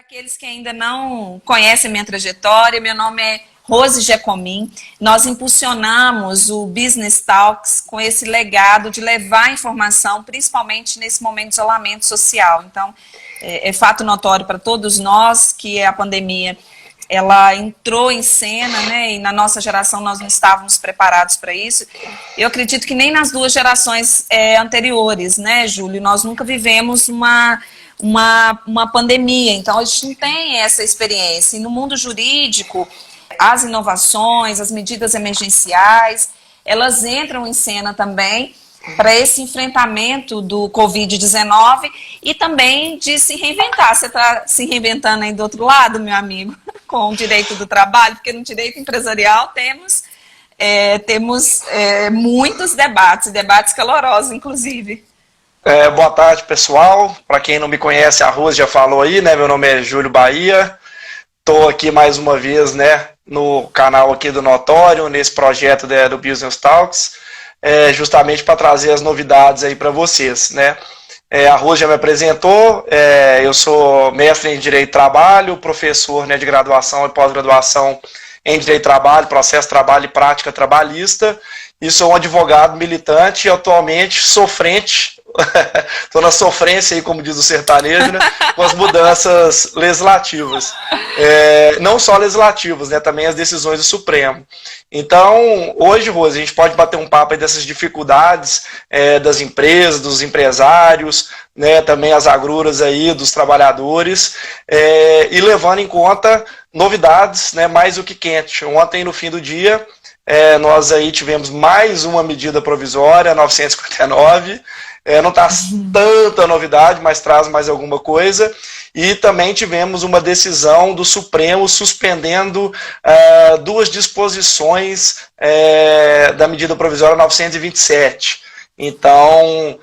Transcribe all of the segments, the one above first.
aqueles que ainda não conhecem minha trajetória, meu nome é Rose Giacomin. Nós impulsionamos o Business Talks com esse legado de levar informação, principalmente nesse momento de isolamento social. Então, é fato notório para todos nós que a pandemia ela entrou em cena, né? E na nossa geração nós não estávamos preparados para isso. Eu acredito que nem nas duas gerações anteriores, né, Júlio? Nós nunca vivemos uma pandemia, então a gente não tem essa experiência. E no mundo jurídico, as inovações, as medidas emergenciais, elas entram em cena também para esse enfrentamento do Covid-19 e também de se reinventar. Você está se reinventando aí do outro lado, meu amigo, com o direito do trabalho, porque no direito empresarial temos muitos debates calorosos, inclusive. Boa tarde, pessoal. Para quem não me conhece, a Rose já falou aí, né? Meu nome é Júlio Bahia. Estou aqui mais uma vez, né, no canal aqui do Notório, nesse projeto do Business Talks, justamente para trazer as novidades aí para vocês, né? A Rose já me apresentou, eu sou mestre em Direito do Trabalho, professor, né, de graduação e pós-graduação em Direito do Trabalho, Processo de Trabalho e Prática Trabalhista, e sou um advogado militante e atualmente sofrente, estou na sofrência aí, como diz o sertanejo, né, com as mudanças legislativas. Não só legislativas, né, também as decisões do Supremo. Então, hoje, Rose, a gente pode bater um papo aí dessas dificuldades das empresas, dos empresários, né, também as agruras aí dos trabalhadores, e levando em conta novidades, né, mais do que quente. Ontem, no fim do dia, nós aí tivemos mais uma medida provisória, 959, não traz tanta novidade, mas traz mais alguma coisa. E também tivemos uma decisão do Supremo suspendendo duas disposições da medida provisória 927. Então,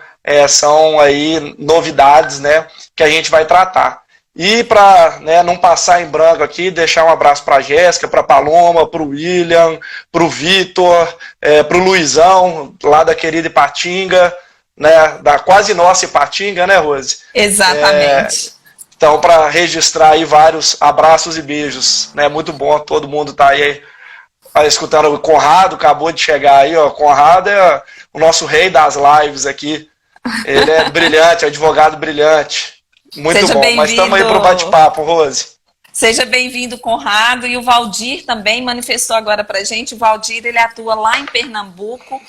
são aí novidades, né, que a gente vai tratar. E para, né, não passar em branco aqui, deixar um abraço para a Jéssica, para a Paloma, para o William, para o Vitor, para o Luizão, lá da querida Ipatinga, né, da quase nossa Ipatinga, né, Rose? Exatamente. Então, para registrar aí vários abraços e beijos, né, muito bom, todo mundo tá aí escutando. O Conrado acabou de chegar aí, ó, Conrado é o nosso rei das lives aqui, ele é brilhante, advogado brilhante, muito bom, mas estamos aí para o bate-papo, Rose. Seja bem-vindo, Conrado, e o Valdir também manifestou agora para a gente. O Valdir, ele atua lá em Pernambuco,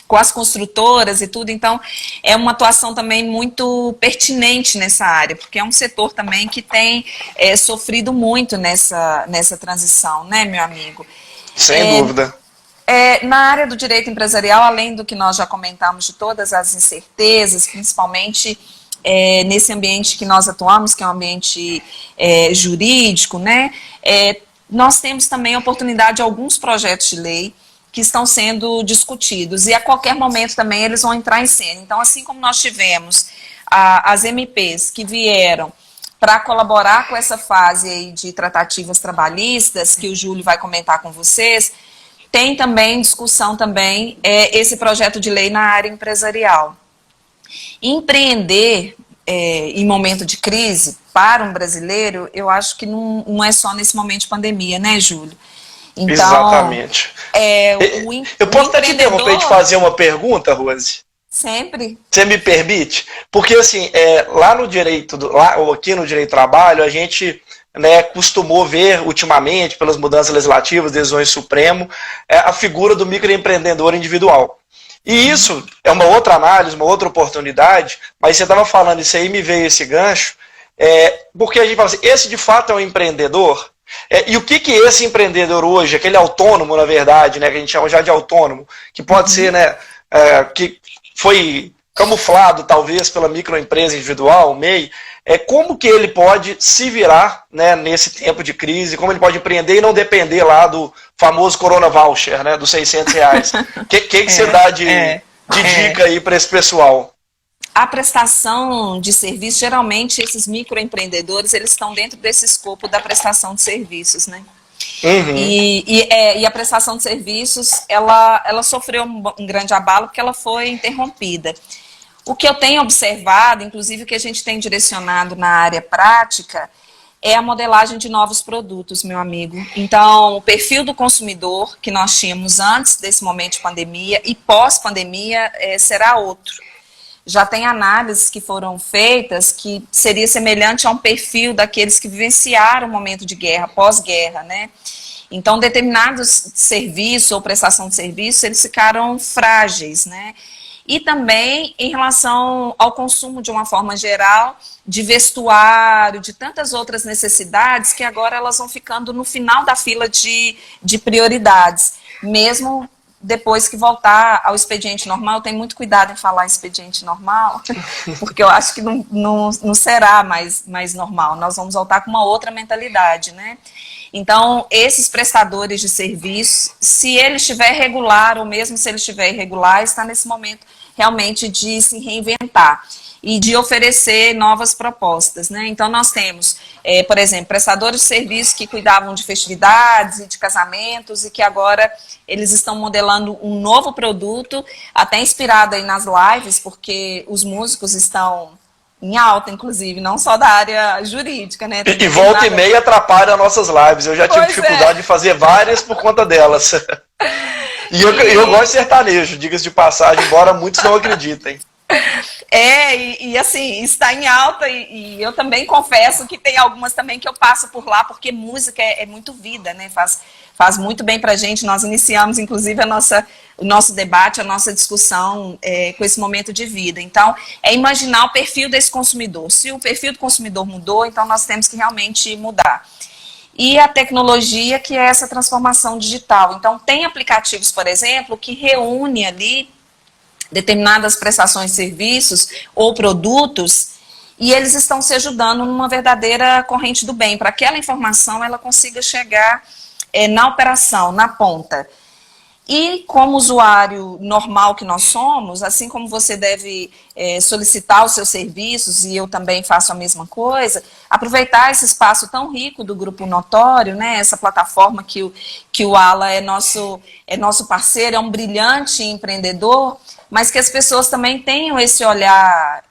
com as construtoras e tudo, então é uma atuação também muito pertinente nessa área, porque é um setor também que tem sofrido muito nessa transição, né, meu amigo? Sem dúvida. Na área do direito empresarial, além do que nós já comentamos de todas as incertezas, principalmente nesse ambiente que nós atuamos, que é um ambiente jurídico, né, nós temos também a oportunidade de alguns projetos de lei que estão sendo discutidos, e a qualquer momento também eles vão entrar em cena. Então, assim como nós tivemos as MPs que vieram para colaborar com essa fase aí de tratativas trabalhistas, que o Júlio vai comentar com vocês, tem também discussão também esse projeto de lei na área empresarial. Empreender em momento de crise, para um brasileiro, eu acho que não é só nesse momento de pandemia, né, Júlio? Então, exatamente. Eu posso até te interromper e te fazer uma pergunta, Rose? Sempre. Você me permite? Porque, assim, lá no direito, ou aqui no direito do trabalho, a gente, né, costumou ver ultimamente, pelas mudanças legislativas, decisões do Supremo, a figura do microempreendedor individual. E isso é uma outra análise, uma outra oportunidade, mas você estava falando isso aí, me veio esse gancho, porque a gente fala assim, esse de fato é um empreendedor? E o que esse empreendedor hoje, aquele autônomo, na verdade, né, que a gente chama já de autônomo, que pode ser, né, que foi camuflado, talvez, pela microempresa individual, o MEI, como que ele pode se virar, né, nesse tempo de crise, como ele pode empreender e não depender lá do famoso Corona Voucher, né, dos R$600. O que você dá de dica aí para esse pessoal? A prestação de serviço, geralmente esses microempreendedores, eles estão dentro desse escopo da prestação de serviços, né? Uhum. E a prestação de serviços, ela sofreu um grande abalo porque ela foi interrompida. O que eu tenho observado, inclusive o que a gente tem direcionado na área prática, é a modelagem de novos produtos, meu amigo. Então, o perfil do consumidor que nós tínhamos antes desse momento de pandemia e pós-pandemia será outro. Já tem análises que foram feitas que seria semelhante a um perfil daqueles que vivenciaram o momento de guerra, pós-guerra, né? Então, determinados serviços ou prestação de serviço, eles ficaram frágeis, né? E também em relação ao consumo de uma forma geral, de vestuário, de tantas outras necessidades que agora elas vão ficando no final da fila de prioridades, mesmo depois que voltar ao expediente normal. Eu tenho muito cuidado em falar expediente normal, porque eu acho que não será mais normal, nós vamos voltar com uma outra mentalidade, né? Então, esses prestadores de serviço, se ele estiver regular ou mesmo se ele estiver irregular, está nesse momento realmente de se reinventar e de oferecer novas propostas, né? Então, nós temos, por exemplo, prestadores de serviço que cuidavam de festividades e de casamentos e que agora eles estão modelando um novo produto, até inspirado aí nas lives, porque os músicos estão em alta, inclusive, não só da área jurídica, né? E volta e meia atrapalha nossas lives. Eu já tive dificuldade de fazer várias por conta delas. E eu gosto de sertanejo, diga-se de passagem, embora muitos não acreditem. Assim, está em alta e eu também confesso que tem algumas também que eu passo por lá, porque música é muito vida, né? Faz muito bem pra gente. Nós iniciamos, inclusive, o nosso debate, a nossa discussão com esse momento de vida. Então, é imaginar o perfil desse consumidor. Se o perfil do consumidor mudou, então nós temos que realmente mudar. E a tecnologia, que é essa transformação digital. Então, tem aplicativos, por exemplo, que reúne ali determinadas prestações de serviços ou produtos e eles estão se ajudando numa verdadeira corrente do bem, para que aquela informação ela consiga chegar na operação, na ponta. E como usuário normal que nós somos, assim como você deve solicitar os seus serviços, e eu também faço a mesma coisa, aproveitar esse espaço tão rico do Grupo Notório, né, essa plataforma que o Ala é nosso parceiro, é um brilhante empreendedor, mas que as pessoas também tenham esse olhar,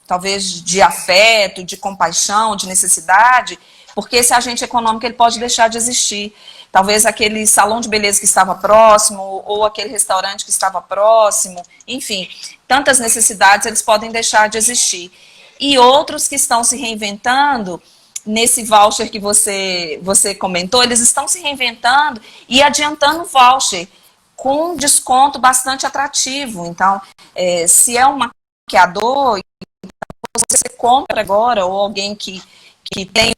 talvez de afeto, de compaixão, de necessidade, porque esse agente econômico ele pode deixar de existir. Talvez aquele salão de beleza que estava próximo, ou aquele restaurante que estava próximo, enfim, tantas necessidades eles podem deixar de existir. E outros que estão se reinventando, nesse voucher que você comentou, eles estão se reinventando e adiantando o voucher com um desconto bastante atrativo. Então, se é um maquiador, você compra agora, ou alguém que tem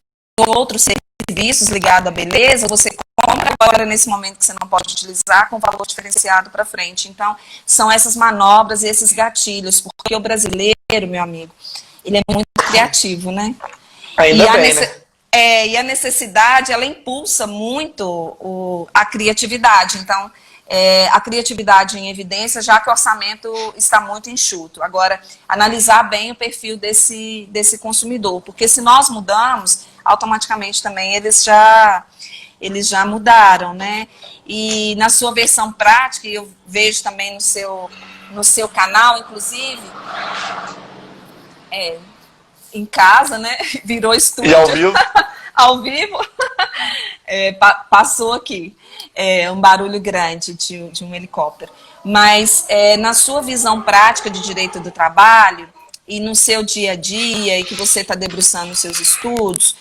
outros serviços ligados à beleza, você compra agora nesse momento que você não pode utilizar com valor diferenciado para frente. Então, são essas manobras e esses gatilhos, porque o brasileiro, meu amigo, ele é muito criativo, né? Ainda bem, né? E a necessidade, ela impulsa muito a criatividade. Então, a criatividade em evidência, já que o orçamento está muito enxuto. Agora, analisar bem o perfil desse consumidor, porque se nós mudamos, automaticamente também eles já mudaram, né? E na sua versão prática, e eu vejo também no seu canal, inclusive, em casa, né? Virou estúdio. E ao vivo? Ao vivo, passou aqui um barulho grande de um helicóptero. Mas na sua visão prática de direito do trabalho e no seu dia a dia e que você está debruçando os seus estudos,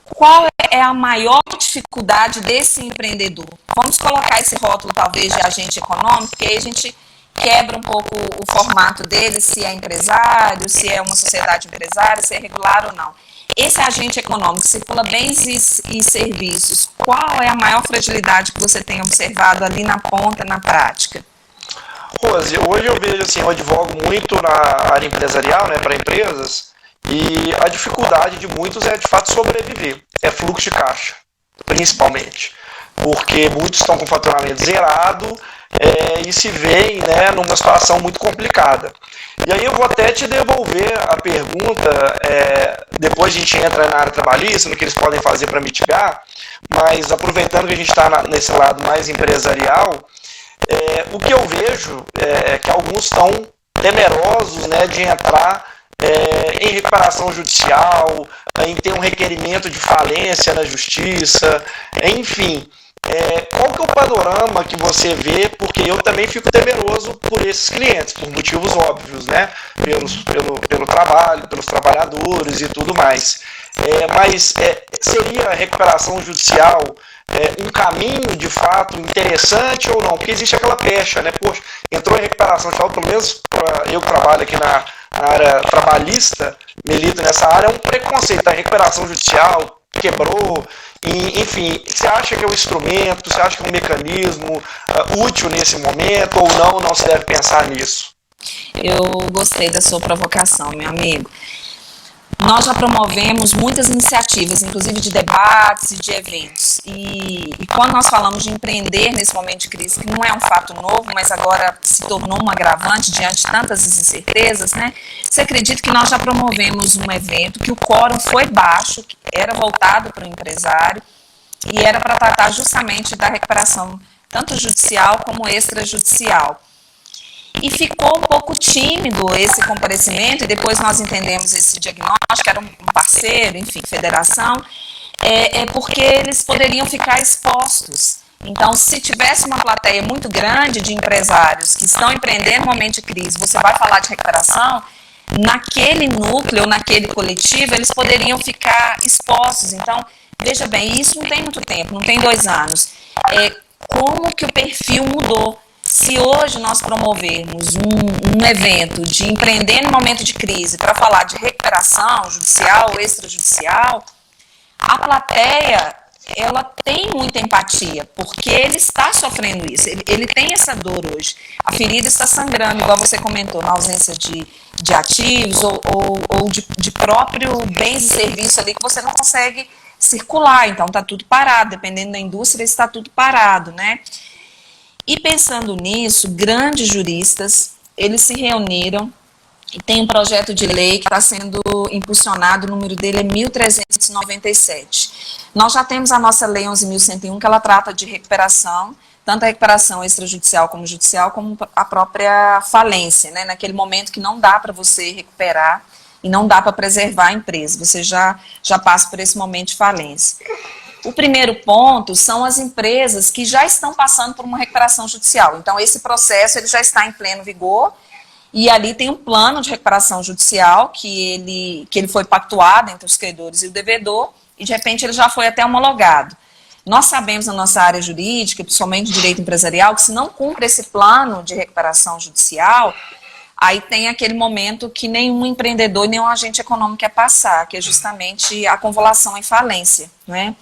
qual é a maior dificuldade desse empreendedor? Vamos colocar esse rótulo talvez de agente econômico, porque aí a gente quebra um pouco o formato dele, se é empresário, se é uma sociedade empresária, se é regular ou não. Esse agente econômico, circula bens e serviços, qual é a maior fragilidade que você tem observado ali na ponta, na prática? Rose, hoje eu vejo assim, eu advogo muito na área empresarial, né, para empresas, e a dificuldade de muitos é de fato sobreviver, é fluxo de caixa, principalmente, porque muitos estão com faturamento zerado e se veem, né, numa situação muito complicada. E aí eu vou até te devolver a pergunta, depois a gente entra na área trabalhista, no que eles podem fazer para mitigar, mas aproveitando que a gente está nesse lado mais empresarial, o que eu vejo é que alguns estão temerosos, né, de entrar em recuperação judicial, em ter um requerimento de falência na justiça, enfim. Qual que é o panorama que você vê? Porque eu também fico temeroso por esses clientes, por motivos óbvios, né? Pelo trabalho, pelos trabalhadores e tudo mais. Mas seria a recuperação judicial um caminho de fato interessante ou não? Porque existe aquela pecha, né? Poxa, entrou em recuperação judicial, pelo menos eu que trabalho aqui na área trabalhista, milito nessa área, é um preconceito. A recuperação judicial quebrou, e, enfim, você acha que é um instrumento, você acha que é um mecanismo útil nesse momento ou não se deve pensar nisso? Eu gostei da sua provocação, meu amigo. Nós já promovemos muitas iniciativas, inclusive de debates e de eventos. E quando nós falamos de empreender nesse momento de crise, que não é um fato novo, mas agora se tornou um agravante diante de tantas incertezas, né? Você acredita que nós já promovemos um evento que o quórum foi baixo, que era voltado para o empresário e era para tratar justamente da recuperação, tanto judicial como extrajudicial. E ficou um pouco tímido esse comparecimento, e depois nós entendemos esse diagnóstico, era um parceiro, enfim, federação, porque eles poderiam ficar expostos. Então, se tivesse uma plateia muito grande de empresários que estão empreendendo no momento de crise, você vai falar de recuperação, naquele núcleo, ou naquele coletivo, eles poderiam ficar expostos. Então, veja bem, isso não tem muito tempo, não tem 2 anos. Como que o perfil mudou? Se hoje nós promovermos um evento de empreender no momento de crise para falar de recuperação judicial ou extrajudicial, a plateia, ela tem muita empatia, porque ele está sofrendo isso, ele tem essa dor hoje. A ferida está sangrando, igual você comentou, na ausência de ativos ou de próprio bens e serviços ali que você não consegue circular, então está tudo parado, dependendo da indústria está tudo parado, né? E pensando nisso, grandes juristas, eles se reuniram e tem um projeto de lei que está sendo impulsionado, o número dele é 1397. Nós já temos a nossa lei 11.101, que ela trata de recuperação, tanto a recuperação extrajudicial como judicial, como a própria falência, né? Naquele momento que não dá para você recuperar e não dá para preservar a empresa, você já passa por esse momento de falência. O primeiro ponto são as empresas que já estão passando por uma recuperação judicial. Então, esse processo ele já está em pleno vigor e ali tem um plano de recuperação judicial que ele foi pactuado entre os credores e o devedor e, de repente, ele já foi até homologado. Nós sabemos na nossa área jurídica, principalmente direito empresarial, que se não cumpre esse plano de recuperação judicial, aí tem aquele momento que nenhum empreendedor, nenhum agente econômico quer passar, que é justamente a convolução em falência, né?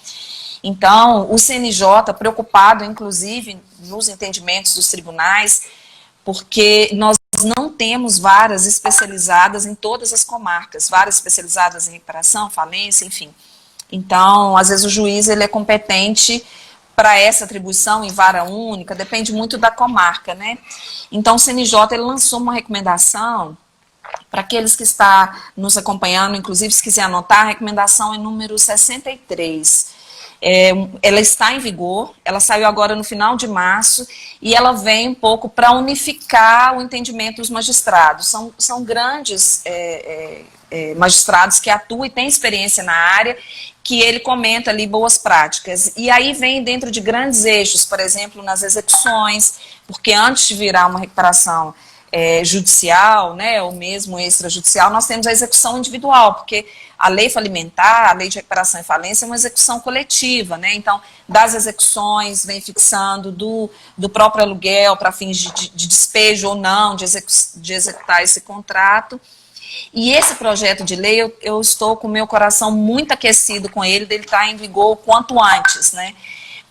Então, o CNJ, preocupado, inclusive, nos entendimentos dos tribunais, porque nós não temos varas especializadas em todas as comarcas, varas especializadas em reparação, falência, enfim. Então, às vezes o juiz ele é competente para essa atribuição em vara única, depende muito da comarca, né? Então, o CNJ ele lançou uma recomendação para aqueles que estão nos acompanhando, inclusive se quiser anotar, a recomendação é número 63. Ela está em vigor, ela saiu agora no final de março e ela vem um pouco para unificar o entendimento dos magistrados. São grandes magistrados que atuam e têm experiência na área, que ele comenta ali boas práticas. E aí vem dentro de grandes eixos, por exemplo, nas execuções, porque antes de virar uma recuperação judicial, né, ou mesmo extrajudicial, nós temos a execução individual, porque a lei falimentar, a lei de recuperação e falência é uma execução coletiva, né, então das execuções vem fixando do próprio aluguel para fins de despejo ou não, de executar esse contrato. E esse projeto de lei, eu estou com o meu coração muito aquecido com ele, dele estar em vigor o quanto antes, né?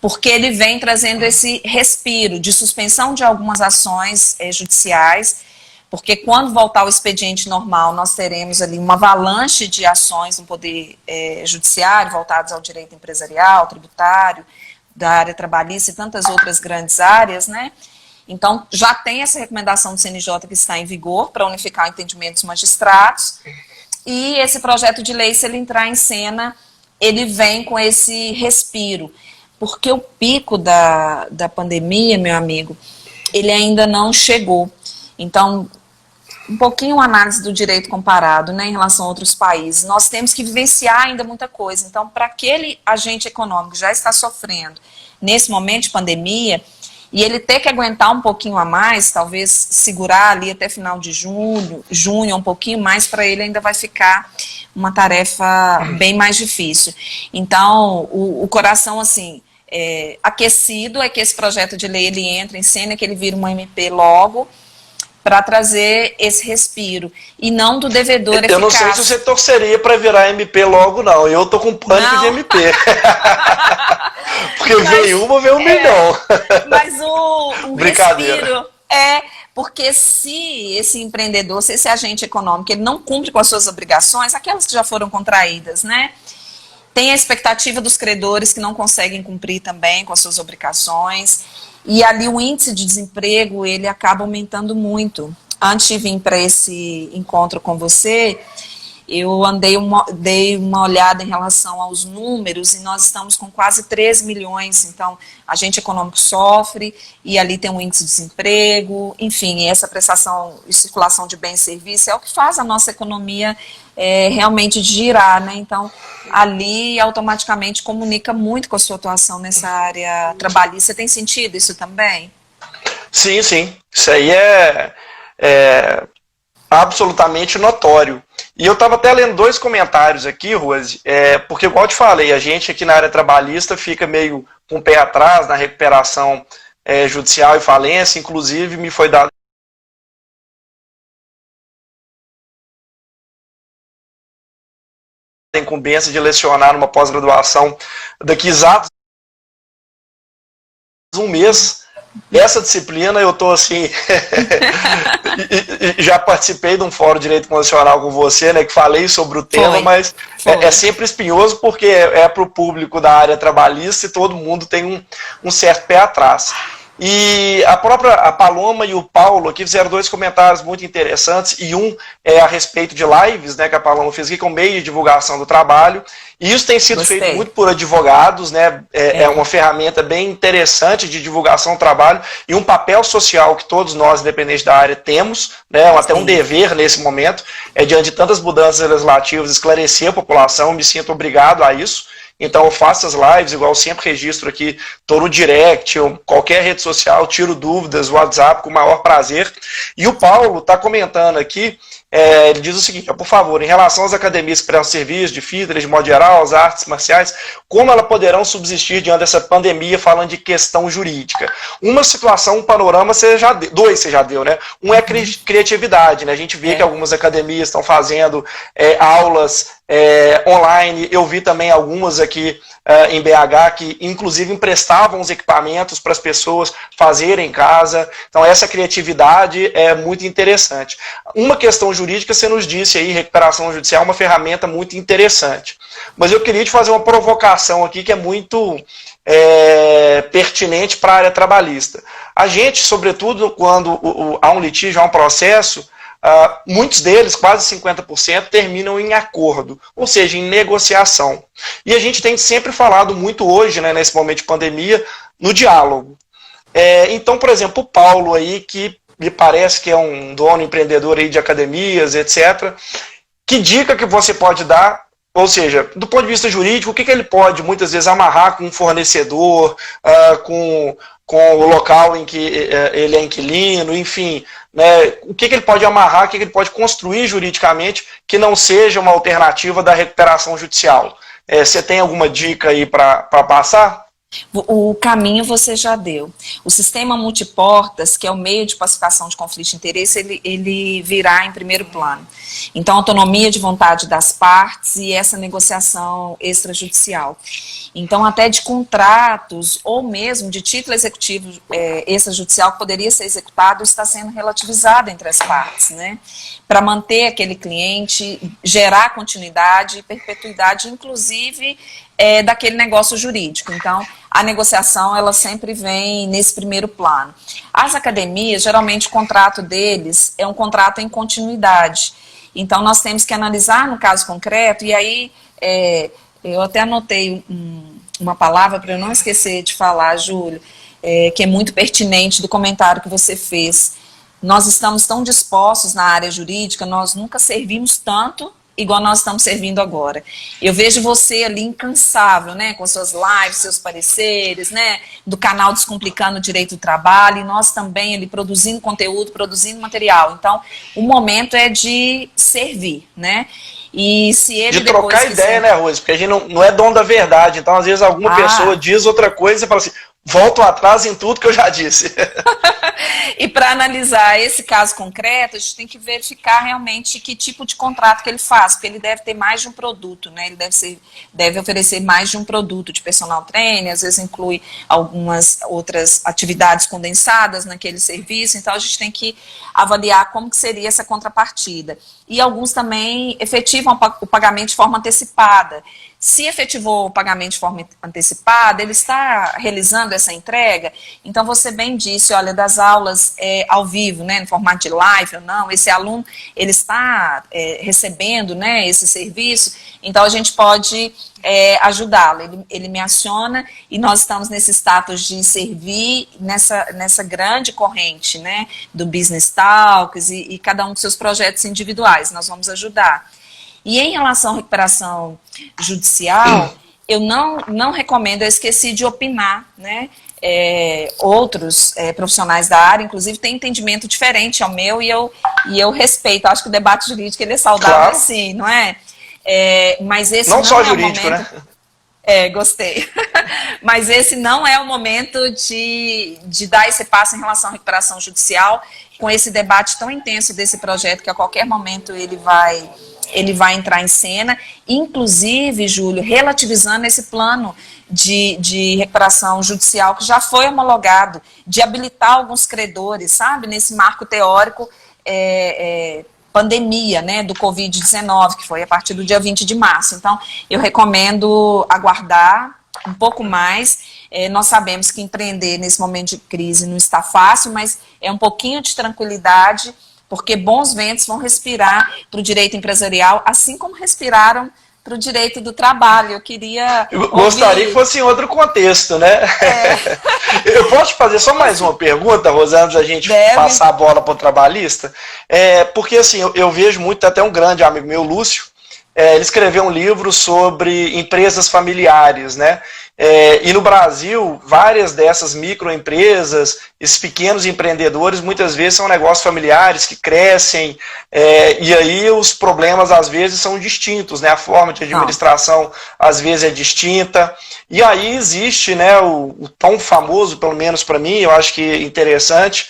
Porque ele vem trazendo esse respiro de suspensão de algumas ações judiciais, porque quando voltar o expediente normal, nós teremos ali uma avalanche de ações no poder judiciário, voltadas ao direito empresarial, tributário, da área trabalhista e tantas outras grandes áreas, né? Então, já tem essa recomendação do CNJ que está em vigor para unificar o entendimento dos magistrados, e esse projeto de lei, se ele entrar em cena, ele vem com esse respiro, porque o pico da pandemia, meu amigo, ele ainda não chegou. Então, um pouquinho a análise do direito comparado, né, em relação a outros países. Nós temos que vivenciar ainda muita coisa. Então, para aquele agente econômico que já está sofrendo nesse momento de pandemia, e ele ter que aguentar um pouquinho a mais, talvez segurar ali até final de junho um pouquinho mais, para ele ainda vai ficar uma tarefa bem mais difícil. Então, o coração, assim, aquecido é que esse projeto de lei ele entra em cena, que ele vira uma MP logo, para trazer esse respiro, e não do devedor eficaz. Eu não sei se você torceria para virar MP logo, não. Eu tô com pânico de MP. Porque vem uma, vem um milhão. Mas o respiro porque se esse empreendedor, se esse agente econômico, ele não cumpre com as suas obrigações, aquelas que já foram contraídas, né? Tem a expectativa dos credores que não conseguem cumprir também com as suas obrigações. E ali o índice de desemprego, ele acaba aumentando muito. Antes de vir para esse encontro com você, eu dei uma olhada em relação aos números, e nós estamos com quase 3 milhões, então agente econômico sofre, e ali tem um índice de desemprego, enfim, essa prestação e circulação de bens e serviços é o que faz a nossa economia realmente girar, né? Então, ali automaticamente comunica muito com a sua atuação nessa área trabalhista. Você tem sentido isso também? Sim, sim. Isso aí é absolutamente notório. E eu estava até lendo 2 comentários aqui, Rose, porque, igual eu te falei, a gente aqui na área trabalhista fica meio com o pé atrás na recuperação judicial e falência. Inclusive, me foi dado a incumbência de lecionar numa pós-graduação daqui exatos um mês. Essa disciplina eu tô assim, já participei de um fórum de direito constitucional com você, né, que falei sobre o tema, mas é sempre espinhoso porque é para o público da área trabalhista e todo mundo tem um certo pé atrás. E a Paloma e o Paulo aqui fizeram 2 comentários muito interessantes, e um é a respeito de lives, né, que a Paloma fez aqui, que é um meio de divulgação do trabalho, e isso tem sido feito muito por advogados, né, é uma ferramenta bem interessante de divulgação do trabalho, e um papel social que todos nós, independente da área, temos, né, até um dever nesse momento, diante de tantas mudanças legislativas, esclarecer a população. Me sinto obrigado a isso. Então eu faço as lives, igual eu sempre registro aqui, estou no direct, qualquer rede social, tiro dúvidas, WhatsApp, com o maior prazer. E o Paulo está comentando aqui, ele diz o seguinte: por favor, em relação às academias que prestam serviço de fitness, de modo geral, às artes marciais, como elas poderão subsistir diante dessa pandemia, falando de questão jurídica? Uma situação, um panorama, você já deu, 2 você já deu, né? Um é criatividade, né? A gente vê que algumas academias estão fazendo aulas online. Eu vi também algumas aqui em BH que inclusive emprestavam os equipamentos para as pessoas fazerem em casa. Então essa criatividade é muito interessante. Uma questão jurídica, você nos disse aí, recuperação judicial é uma ferramenta muito interessante. Mas eu queria te fazer uma provocação aqui que é muito pertinente para a área trabalhista. A gente, sobretudo quando há um litígio, há um processo, muitos deles, quase 50%, terminam em acordo, ou seja, em negociação. E a gente tem sempre falado muito hoje, né, nesse momento de pandemia, no diálogo. Então, por exemplo, o Paulo aí, que me parece que é um dono empreendedor aí de academias, etc., que dica que você pode dar? Ou seja, do ponto de vista jurídico, o que ele pode, muitas vezes, amarrar com um fornecedor, com o local em que ele é inquilino, enfim, né, o que ele pode amarrar, o que ele pode construir juridicamente que não seja uma alternativa da recuperação judicial? Você tem alguma dica aí para passar? O caminho você já deu. O sistema multiportas, que é o meio de pacificação de conflito de interesse, ele virá em primeiro plano. Então, autonomia de vontade das partes e essa negociação extrajudicial. Então, até de contratos ou mesmo de título executivo extrajudicial que poderia ser executado, está sendo relativizado entre as partes, né? Para manter aquele cliente, gerar continuidade e perpetuidade, inclusive daquele negócio jurídico. Então, a negociação, ela sempre vem nesse primeiro plano. As academias, geralmente, o contrato deles é um contrato em continuidade. Então, nós temos que analisar no caso concreto, e aí eu até anotei uma palavra para eu não esquecer de falar, Júlio, que é muito pertinente do comentário que você fez. nós estamos tão dispostos na área jurídica, nós nunca servimos tanto igual nós estamos servindo agora. Eu vejo você ali incansável, né, com suas lives, seus pareceres, né, do canal Descomplicando o Direito do Trabalho, e nós também ali produzindo conteúdo, produzindo material. Então, o momento é de servir, né? E se ele de trocar ideia, né, Rose? Porque a gente não é dono da verdade, então às vezes alguma pessoa diz outra coisa e você fala assim, volto atrás em tudo que eu já disse. E para analisar esse caso concreto, a gente tem que verificar realmente que tipo de contrato que ele faz, porque ele deve ter mais de um produto, né? Ele deve oferecer mais de um produto de personal trainer, às vezes inclui algumas outras atividades condensadas naquele serviço, então a gente tem que avaliar como que seria essa contrapartida. E alguns também efetivam o pagamento de forma antecipada. Se efetivou o pagamento de forma antecipada, ele está realizando essa entrega. Então, você bem disse, olha, das aulas ao vivo, né, no formato de live ou não, esse aluno, ele está recebendo, né, esse serviço, então a gente pode ajudá-lo. Ele me aciona e nós estamos nesse status de servir nessa grande corrente, né, do Business Talks e cada um dos seus projetos individuais, nós vamos ajudar. E em relação à recuperação judicial, eu não recomendo, eu esqueci de opinar, né? Outros profissionais da área, inclusive, têm entendimento diferente ao meu e eu respeito. Acho que o debate jurídico ele é saudável, claro, assim, não é? Mas esse não só é jurídico, o momento, né? Gostei. Mas esse não é o momento de dar esse passo em relação à recuperação judicial, com esse debate tão intenso desse projeto, que a qualquer momento ele vai entrar em cena, inclusive, Júlio, relativizando esse plano de recuperação judicial que já foi homologado, de habilitar alguns credores, sabe, nesse marco teórico pandemia, né, do Covid-19, que foi a partir do dia 20 de março. Então, eu recomendo aguardar um pouco mais. Nós sabemos que empreender nesse momento de crise não está fácil, mas é um pouquinho de tranquilidade, porque bons ventos vão respirar para o direito empresarial, assim como respiraram para o direito do trabalho. Eu gostaria que fosse em outro contexto, né? Eu posso te fazer só mais uma pergunta, Rosana, antes da gente passar a bola para o trabalhista? Porque assim, eu vejo muito, até um grande amigo meu, Lúcio, ele escreveu um livro sobre empresas familiares, né? E no Brasil, várias dessas microempresas, esses pequenos empreendedores, muitas vezes são negócios familiares que crescem, e aí os problemas às vezes são distintos, né? A forma de administração às vezes é distinta, e aí existe, né, o tão famoso, pelo menos para mim, eu acho que interessante,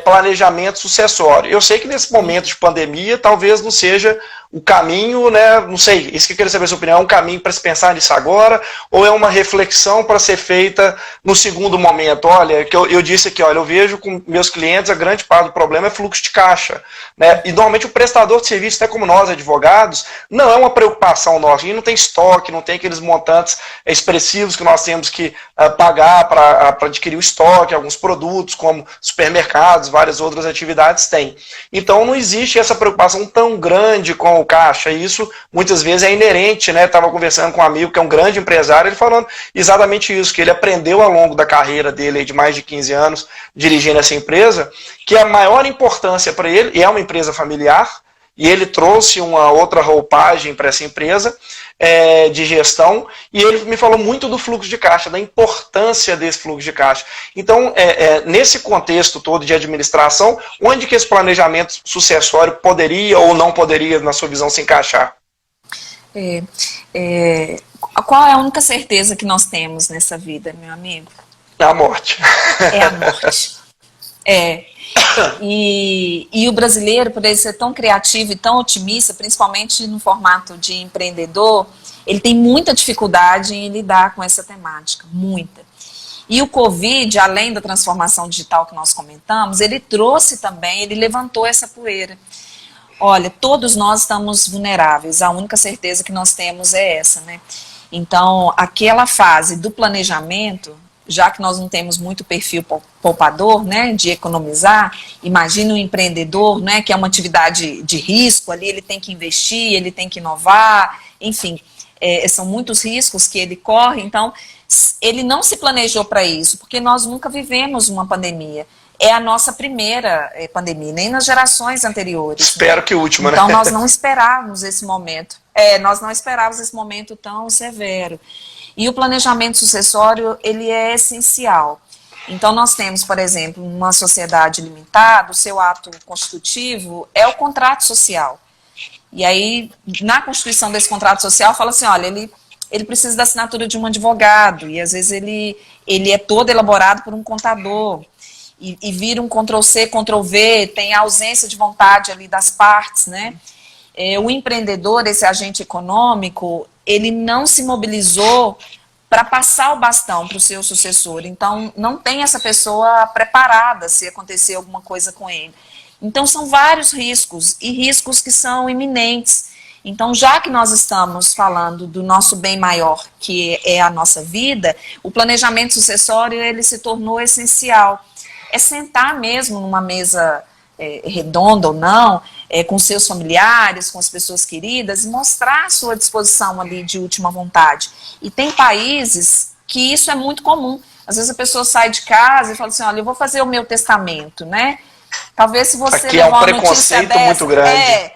planejamento sucessório. Eu sei que nesse momento de pandemia talvez não seja o caminho, né, não sei, isso que eu queria saber a sua opinião, é um caminho para se pensar nisso agora, ou é uma reflexão para ser feita no segundo momento? Olha, que eu disse aqui, olha, eu vejo com meus clientes a grande parte do problema é fluxo de caixa, né, e normalmente o prestador de serviço, até como nós, advogados, não é uma preocupação nossa, a gente não tem estoque, não tem aqueles montantes expressivos que nós temos que pagar para adquirir o estoque, alguns produtos, como supermercados, várias outras atividades têm. Então não existe essa preocupação tão grande com o caixa, e isso muitas vezes é inerente, né? Estava conversando com um amigo que é um grande empresário, ele falando exatamente isso, que ele aprendeu ao longo da carreira dele, de mais de 15 anos, dirigindo essa empresa, que a maior importância para ele, e é uma empresa familiar, e ele trouxe uma outra roupagem para essa empresa de gestão, e ele me falou muito do fluxo de caixa, da importância desse fluxo de caixa. Então, nesse contexto todo de administração, onde que esse planejamento sucessório poderia ou não poderia, na sua visão, se encaixar? Qual é a única certeza que nós temos nessa vida, meu amigo? É a morte. É a morte. E o brasileiro, por ele ser tão criativo e tão otimista, principalmente no formato de empreendedor, ele tem muita dificuldade em lidar com essa temática, muita. E o Covid, além da transformação digital que nós comentamos, ele trouxe também, ele levantou essa poeira. Olha, todos nós estamos vulneráveis, a única certeza que nós temos é essa, né? Então, aquela fase do planejamento, já que nós não temos muito perfil poupador, né, de economizar, imagina um empreendedor, né, que é uma atividade de risco, ali ele tem que investir, ele tem que inovar, enfim, são muitos riscos que ele corre, então ele não se planejou para isso, porque nós nunca vivemos uma pandemia. é a nossa primeira pandemia, nem nas gerações anteriores. Espero que última, então, né? nós não esperávamos esse momento. Nós não esperávamos esse momento tão severo. E o planejamento sucessório, ele é essencial. Então, nós temos, por exemplo, uma sociedade limitada, o seu ato constitutivo é o contrato social. E aí, na constituição desse contrato social, fala assim, olha, ele precisa da assinatura de um advogado, e às vezes ele é todo elaborado por um contador, e vira um Ctrl-C, Ctrl-V, tem a ausência de vontade ali das partes, né? O empreendedor, esse agente econômico, ele não se mobilizou para passar o bastão para o seu sucessor. Então, não tem essa pessoa preparada se acontecer alguma coisa com ele. Então, são vários riscos, e riscos que são iminentes. Então, já que nós estamos falando do nosso bem maior, que é a nossa vida, o planejamento sucessório, ele se tornou essencial. É sentar mesmo numa mesa redonda ou não, com seus familiares, com as pessoas queridas, e mostrar a sua disposição ali de última vontade. E tem países que isso é muito comum. Às vezes a pessoa sai de casa e fala assim, olha, eu vou fazer o meu testamento, né? Talvez se você aqui é um preconceito muito grande.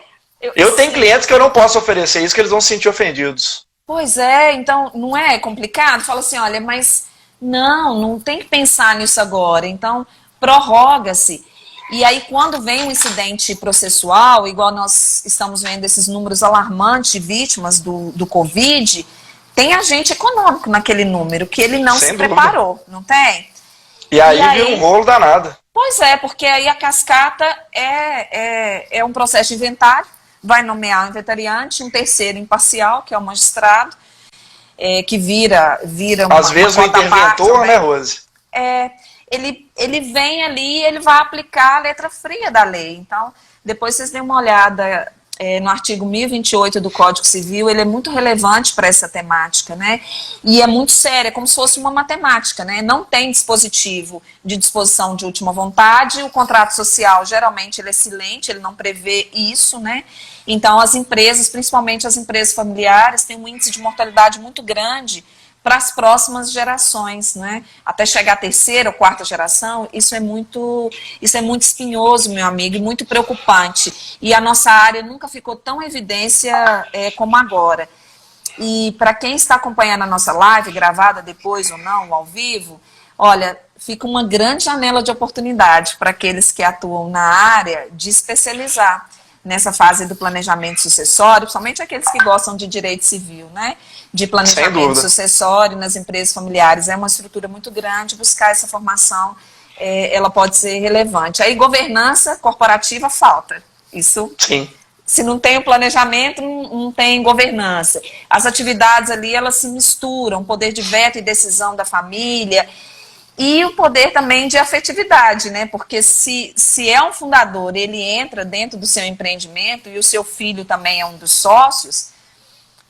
Eu tenho clientes que eu não posso oferecer isso, que eles vão se sentir ofendidos. Pois é, então não é complicado? Fala assim, olha, mas não tem que pensar nisso agora. Então, prorroga-se. E aí, quando vem um incidente processual, igual nós estamos vendo esses números alarmantes de vítimas do Covid, tem agente econômico naquele número, que ele não se preparou, não tem? E aí vira um rolo danado. Pois é, porque aí a cascata é um processo de inventário, vai nomear um inventariante, um terceiro imparcial, que é o magistrado, que vira uma às vezes o interventor, né, Rose? Ele vem ali, ele vai aplicar a letra fria da lei. Então, depois vocês dêem uma olhada no artigo 1028 do Código Civil, ele é muito relevante para essa temática, né? E é muito sério, é como se fosse uma matemática, né? Não tem dispositivo de disposição de última vontade, o contrato social, geralmente, ele é silente, ele não prevê isso, né? Então, as empresas, principalmente as empresas familiares, têm um índice de mortalidade muito grande para as próximas gerações, né? Até chegar à terceira ou quarta geração, isso é muito espinhoso, meu amigo, e muito preocupante. E a nossa área nunca ficou tão em evidência como agora. E para quem está acompanhando a nossa live, gravada depois ou não, ao vivo, olha, fica uma grande janela de oportunidade para aqueles que atuam na área de especializar nessa fase do planejamento sucessório, principalmente aqueles que gostam de direito civil, né? De planejamento sucessório nas empresas familiares. É uma estrutura muito grande, buscar essa formação, ela pode ser relevante. Aí governança corporativa falta. Isso, sim. Se não tem o planejamento, não tem governança. As atividades ali, elas se misturam, poder de veto e decisão da família, e o poder também de afetividade, né? Porque se é um fundador, ele entra dentro do seu empreendimento e o seu filho também é um dos sócios,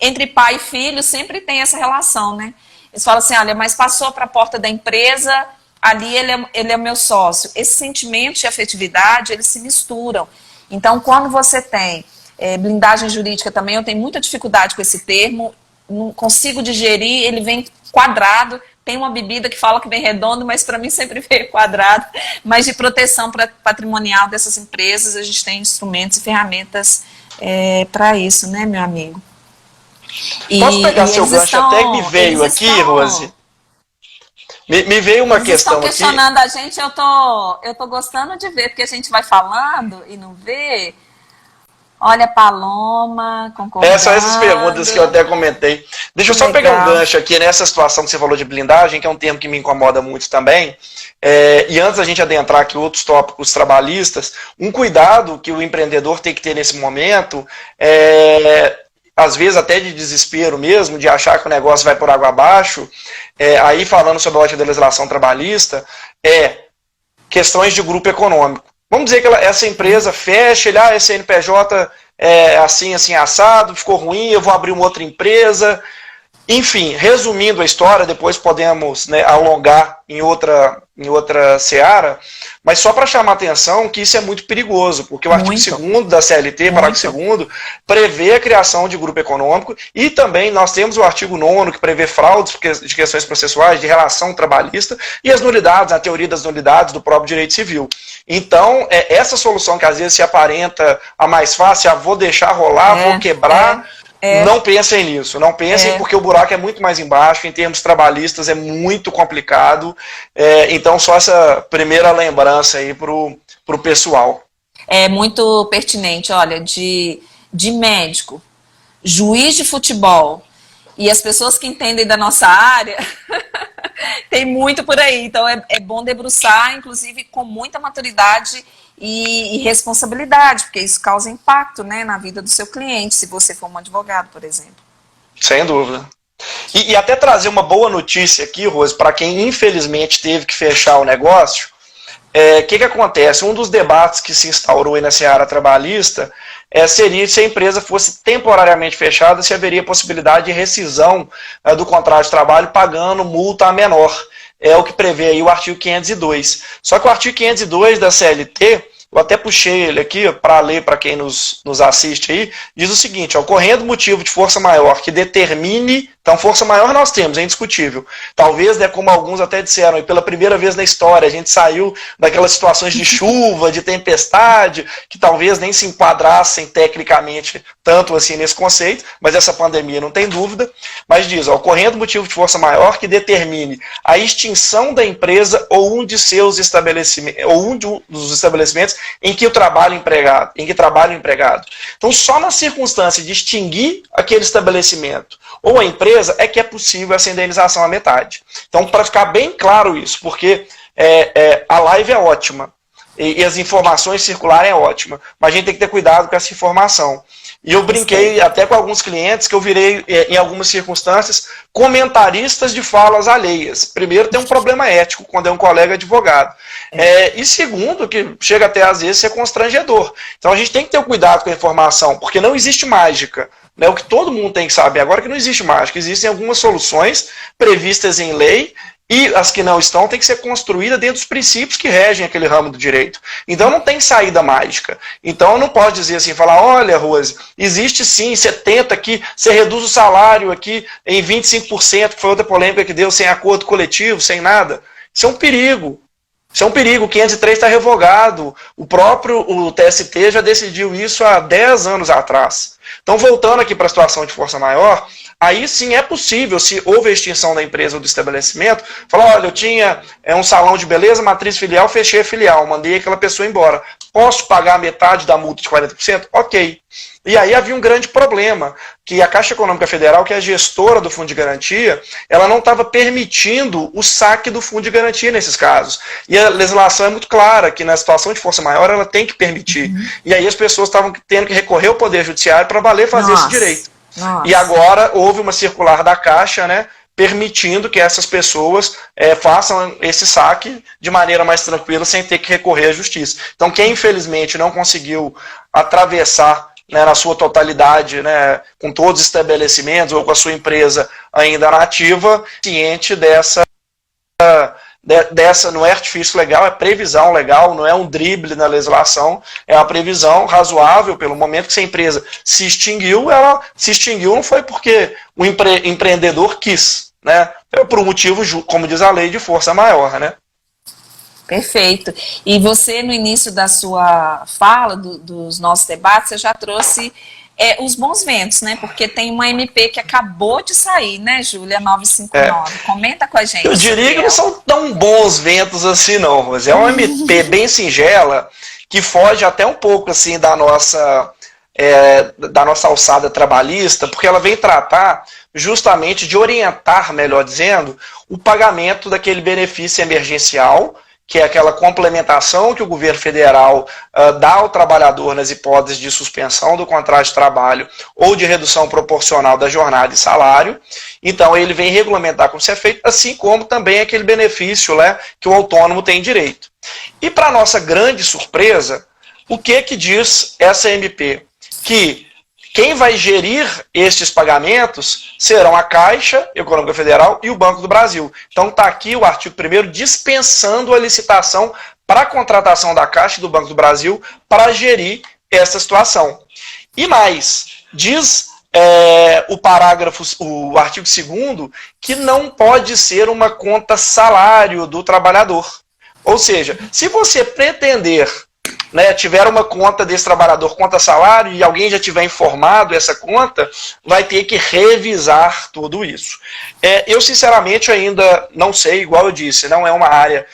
entre pai e filho sempre tem essa relação, né? Eles falam assim, olha, mas passou para a porta da empresa, ali ele é meu sócio. Esses sentimentos de afetividade, eles se misturam. Então, quando você tem blindagem jurídica também, eu tenho muita dificuldade com esse termo, não consigo digerir, ele vem quadrado. Tem uma bebida que fala que vem redondo, mas para mim sempre veio quadrado. Mas de proteção patrimonial dessas empresas, a gente tem instrumentos e ferramentas para isso, né, meu amigo? Posso pegar seu gancho até que me veio aqui, Rose? Me veio uma questão aqui. Eles estão questionando a gente, eu tô gostando de ver, porque a gente vai falando e não vê. Olha, Paloma, concordando. São essas perguntas que eu até comentei. Deixa eu só pegar um gancho aqui nessa situação que você falou de blindagem, que é um termo que me incomoda muito também. E antes da gente adentrar aqui outros tópicos trabalhistas, um cuidado que o empreendedor tem que ter nesse momento às vezes até de desespero mesmo, de achar que o negócio vai por água abaixo, aí falando sobre a ótica da legislação trabalhista, questões de grupo econômico. Vamos dizer que essa empresa fecha, esse CNPJ é assim, assado, ficou ruim, eu vou abrir uma outra empresa. Enfim, resumindo a história, depois podemos, né, alongar em outra seara, mas só para chamar a atenção que isso é muito perigoso, porque o artigo 2º da CLT, parágrafo 2º, prevê a criação de grupo econômico, e também nós temos o artigo 9º, que prevê fraudes de questões processuais, de relação trabalhista, e as nulidades, a teoria das nulidades do próprio direito civil. Então, essa solução que às vezes se aparenta a mais fácil, vou deixar rolar, vou quebrar... Não pensem nisso, não pensem, porque o buraco é muito mais embaixo, em termos trabalhistas é muito complicado, então só essa primeira lembrança aí pro pessoal. É muito pertinente, olha, de médico, juiz de futebol e as pessoas que entendem da nossa área, tem muito por aí, então é bom debruçar, inclusive com muita maturidade e responsabilidade, porque isso causa impacto, né, na vida do seu cliente, se você for um advogado, por exemplo. Sem dúvida. E até trazer uma boa notícia aqui, Rose, para quem infelizmente teve que fechar o negócio, que acontece? Um dos debates que se instaurou aí na seara trabalhista seria se a empresa fosse temporariamente fechada, se haveria possibilidade de rescisão do contrato de trabalho pagando multa a menor. É o que prevê aí o artigo 502. Só que o artigo 502 da CLT, eu até puxei ele aqui para ler para quem nos assiste aí, diz o seguinte: ocorrendo motivo de força maior que determine, então força maior nós temos, é indiscutível. Talvez, né, como alguns até disseram, e pela primeira vez na história a gente saiu daquelas situações de chuva, de tempestade, que talvez nem se enquadrassem tecnicamente tanto assim nesse conceito, mas essa pandemia não tem dúvida, mas diz, ocorrendo motivo de força maior que determine a extinção da empresa ou um de seus estabelecimentos, ou um dos estabelecimentos em que trabalha o empregado. Então, só na circunstância de extinguir aquele estabelecimento ou a empresa é que é possível essa indenização à metade. Então, para ficar bem claro isso, porque a live é ótima e as informações circularem é ótima, mas a gente tem que ter cuidado com essa informação. E eu brinquei até com alguns clientes que eu virei, em algumas circunstâncias, comentaristas de falas alheias. Primeiro, tem um problema ético quando é um colega advogado. E segundo, que chega até às vezes a ser constrangedor. Então a gente tem que ter cuidado com a informação, porque não existe mágica. Né? O que todo mundo tem que saber agora é que não existe mágica. Existem algumas soluções previstas em lei, e as que não estão têm que ser construídas dentro dos princípios que regem aquele ramo do direito. Então não tem saída mágica. Então não pode dizer assim, falar, olha, Rose, existe sim, você tenta aqui, você reduz o salário aqui em 25%, que foi outra polêmica que deu, sem acordo coletivo, sem nada. Isso é um perigo. Isso é um perigo, o 503 está revogado. O TST já decidiu isso há 10 anos atrás. Então, voltando aqui para a situação de força maior, aí sim é possível, se houve a extinção da empresa ou do estabelecimento, falar, olha, eu tinha um salão de beleza, matriz filial, fechei a filial, mandei aquela pessoa embora. Posso pagar metade da multa de 40%? Ok. E aí havia um grande problema, que a Caixa Econômica Federal, que é a gestora do Fundo de Garantia, ela não estava permitindo o saque do Fundo de Garantia nesses casos. E a legislação é muito clara, que na situação de força maior ela tem que permitir. E aí as pessoas estavam tendo que recorrer ao Poder Judiciário para valer fazer esse direito. E agora houve uma circular da Caixa, né, permitindo que essas pessoas façam esse saque de maneira mais tranquila, sem ter que recorrer à justiça. Então, quem infelizmente não conseguiu atravessar, né, na sua totalidade, né, com todos os estabelecimentos ou com a sua empresa ainda nativa, ciente dessa, não é artifício legal, é previsão legal, não é um drible na legislação, é uma previsão razoável pelo momento que se a empresa se extinguiu, ela se extinguiu não foi porque o empreendedor quis, né? É por um motivo, como diz a lei, de força maior, né? Perfeito. E você, no início da sua fala, dos nossos debates, você já trouxe os bons ventos, né? Porque tem uma MP que acabou de sair, né, Júlia? 959. Comenta com a gente. Eu diria que não são tão bons ventos assim, não, Rose. É uma MP bem singela, que foge até um pouco assim da nossa alçada trabalhista, porque ela vem tratar justamente de orientar, melhor dizendo, o pagamento daquele benefício emergencial, que é aquela complementação que o governo federal dá ao trabalhador nas hipóteses de suspensão do contrato de trabalho ou de redução proporcional da jornada e salário. Então, ele vem regulamentar como isso é feito, assim como também aquele benefício, né, que o autônomo tem direito. E, para nossa grande surpresa, o que diz essa MP? Que Quem vai gerir estes pagamentos serão a Caixa Econômica Federal e o Banco do Brasil. Então está aqui o artigo 1º dispensando a licitação para a contratação da Caixa e do Banco do Brasil para gerir essa situação. E mais, diz o artigo 2º que não pode ser uma conta salário do trabalhador. Ou seja, se você pretender, né, tiver uma conta desse trabalhador, conta salário, e alguém já tiver informado essa conta, vai ter que revisar tudo isso. Eu, sinceramente, ainda não sei, igual eu disse, não é uma área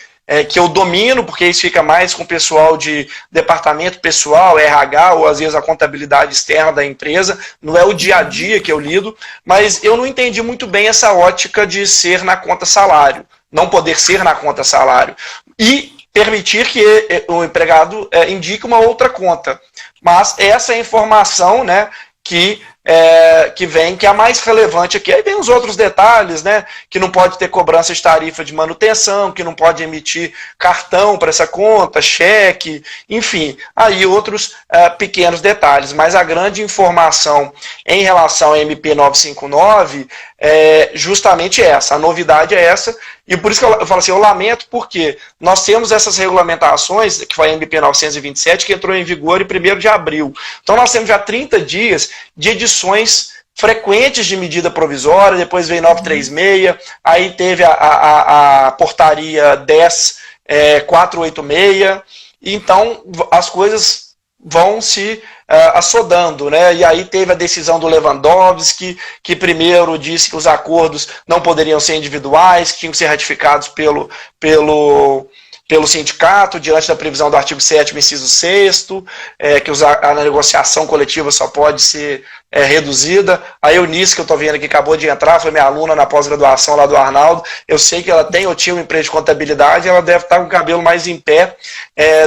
que eu domino, porque isso fica mais com o pessoal de departamento pessoal, RH, ou às vezes a contabilidade externa da empresa, não é o dia a dia que eu lido, mas eu não entendi muito bem essa ótica de ser na conta salário, não poder ser na conta salário, e permitir que o empregado indique uma outra conta. Mas essa é a informação, né, que vem, que é a mais relevante aqui. Aí vem os outros detalhes, né, que não pode ter cobrança de tarifa de manutenção, que não pode emitir cartão para essa conta, cheque, enfim, aí outros pequenos detalhes. Mas a grande informação em relação ao MP 959 é justamente essa, a novidade é essa, e por isso que eu falo assim, eu lamento porque nós temos essas regulamentações, que foi a MP 927, que entrou em vigor em 1º de abril. Então nós temos já 30 dias de edições frequentes de medida provisória, depois veio 936, aí teve a portaria 10.486, então as coisas vão se assodando, né? E aí teve a decisão do Lewandowski, que primeiro disse que os acordos não poderiam ser individuais, que tinham que ser ratificados pelo sindicato, diante da previsão do artigo 7º, inciso 6º, que a negociação coletiva só pode ser reduzida. A Eunice, que eu estou vendo aqui, acabou de entrar, foi minha aluna na pós-graduação lá do Arnaldo. Eu sei que ela tem ou tinha uma empresa de contabilidade, ela deve estar com o cabelo mais em pé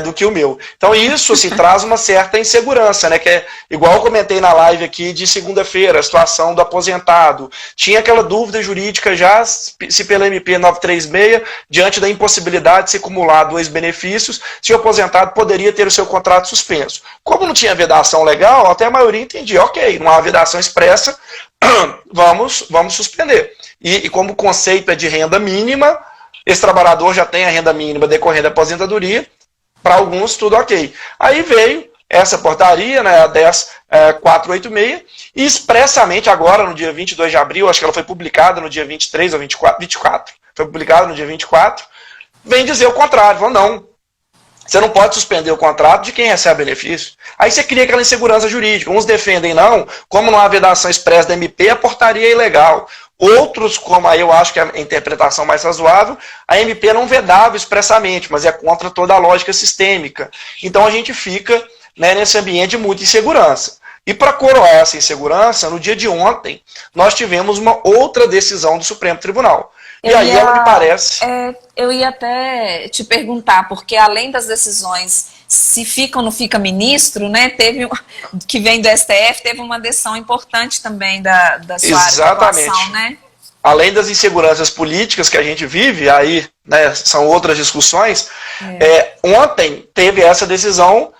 do que o meu. Então isso assim, traz uma certa insegurança, né? Que é igual eu comentei na live aqui de segunda-feira, a situação do aposentado. Tinha aquela dúvida jurídica já, se pela MP 936, diante da impossibilidade de se acumular 2 benefícios, se o aposentado poderia ter o seu contrato suspenso. Como não tinha vedação legal, até a maioria entendia, ok, não há vedação expressa, vamos suspender. E como o conceito é de renda mínima, esse trabalhador já tem a renda mínima decorrendo da aposentadoria, para alguns tudo ok. Aí veio essa portaria, né, a 10.486, e expressamente agora, no dia 22 de abril, acho que ela foi publicada no dia 23 ou 24, foi publicada no dia 24, vem dizer o contrário, falando, não, você não pode suspender o contrato de quem recebe benefício. Aí você cria aquela insegurança jurídica. Uns defendem, não, como não há vedação expressa da MP, a portaria é ilegal. Outros, como aí eu acho que é a interpretação mais razoável, a MP não vedava expressamente, mas é contra toda a lógica sistêmica. Então a gente fica, né, nesse ambiente de muita insegurança. E para coroar essa insegurança, no dia de ontem, nós tivemos uma outra decisão do Supremo Tribunal. E aí ela me parece... eu ia até te perguntar, porque além das decisões, se fica ou não fica ministro, né, que vem do STF, teve uma decisão importante também da sua área de atuação, né? Além das inseguranças políticas que a gente vive, aí, né, são outras discussões, ontem teve essa decisão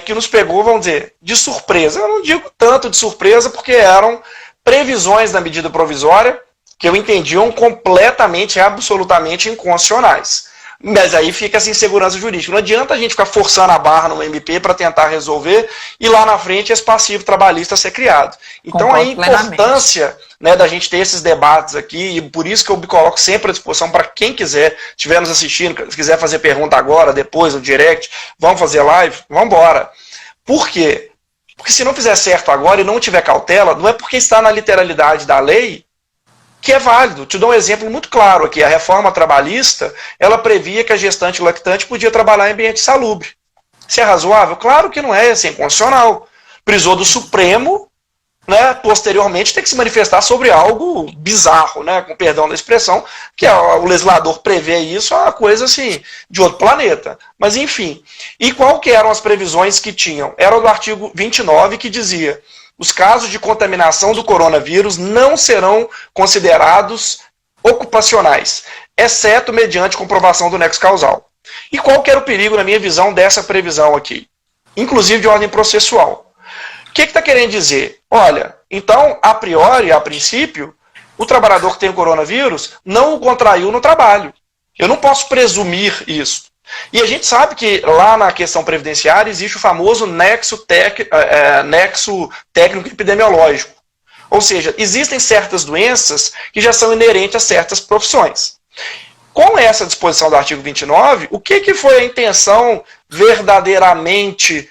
que nos pegou, vamos dizer, de surpresa. Eu não digo tanto de surpresa, porque eram previsões da medida provisória que eu entendiam completamente, absolutamente inconstitucionais. Mas aí fica essa insegurança jurídica. Não adianta a gente ficar forçando a barra no MP para tentar resolver e lá na frente esse passivo trabalhista ser criado. Então a importância, né, da gente ter esses debates aqui, e por isso que eu me coloco sempre à disposição para quem quiser, estiver nos assistindo, se quiser fazer pergunta agora, depois, no direct, vamos fazer live, vamos embora. Por quê? Porque se não fizer certo agora e não tiver cautela, não é porque está na literalidade da lei que é válido. Te dou um exemplo muito claro aqui. A reforma trabalhista, ela previa que a gestante e lactante podia trabalhar em ambiente salubre. Se é razoável? Claro que não é, é inconstitucional. Precisou do Supremo, né, posteriormente, ter que se manifestar sobre algo bizarro, né, com perdão da expressão, que o legislador prevê isso, é uma coisa assim, de outro planeta. Mas enfim. E qual que eram as previsões que tinham? Era do artigo 29, que dizia: os casos de contaminação do coronavírus não serão considerados ocupacionais, exceto mediante comprovação do nexo causal. E qual que era o perigo, na minha visão, dessa previsão aqui? Inclusive de ordem processual. O que está querendo dizer? Olha, então, a priori, a princípio, o trabalhador que tem o coronavírus não o contraiu no trabalho. Eu não posso presumir isso. E a gente sabe que lá na questão previdenciária existe o famoso nexo técnico epidemiológico. Ou seja, existem certas doenças que já são inerentes a certas profissões. Com essa disposição do artigo 29, o que foi a intenção verdadeiramente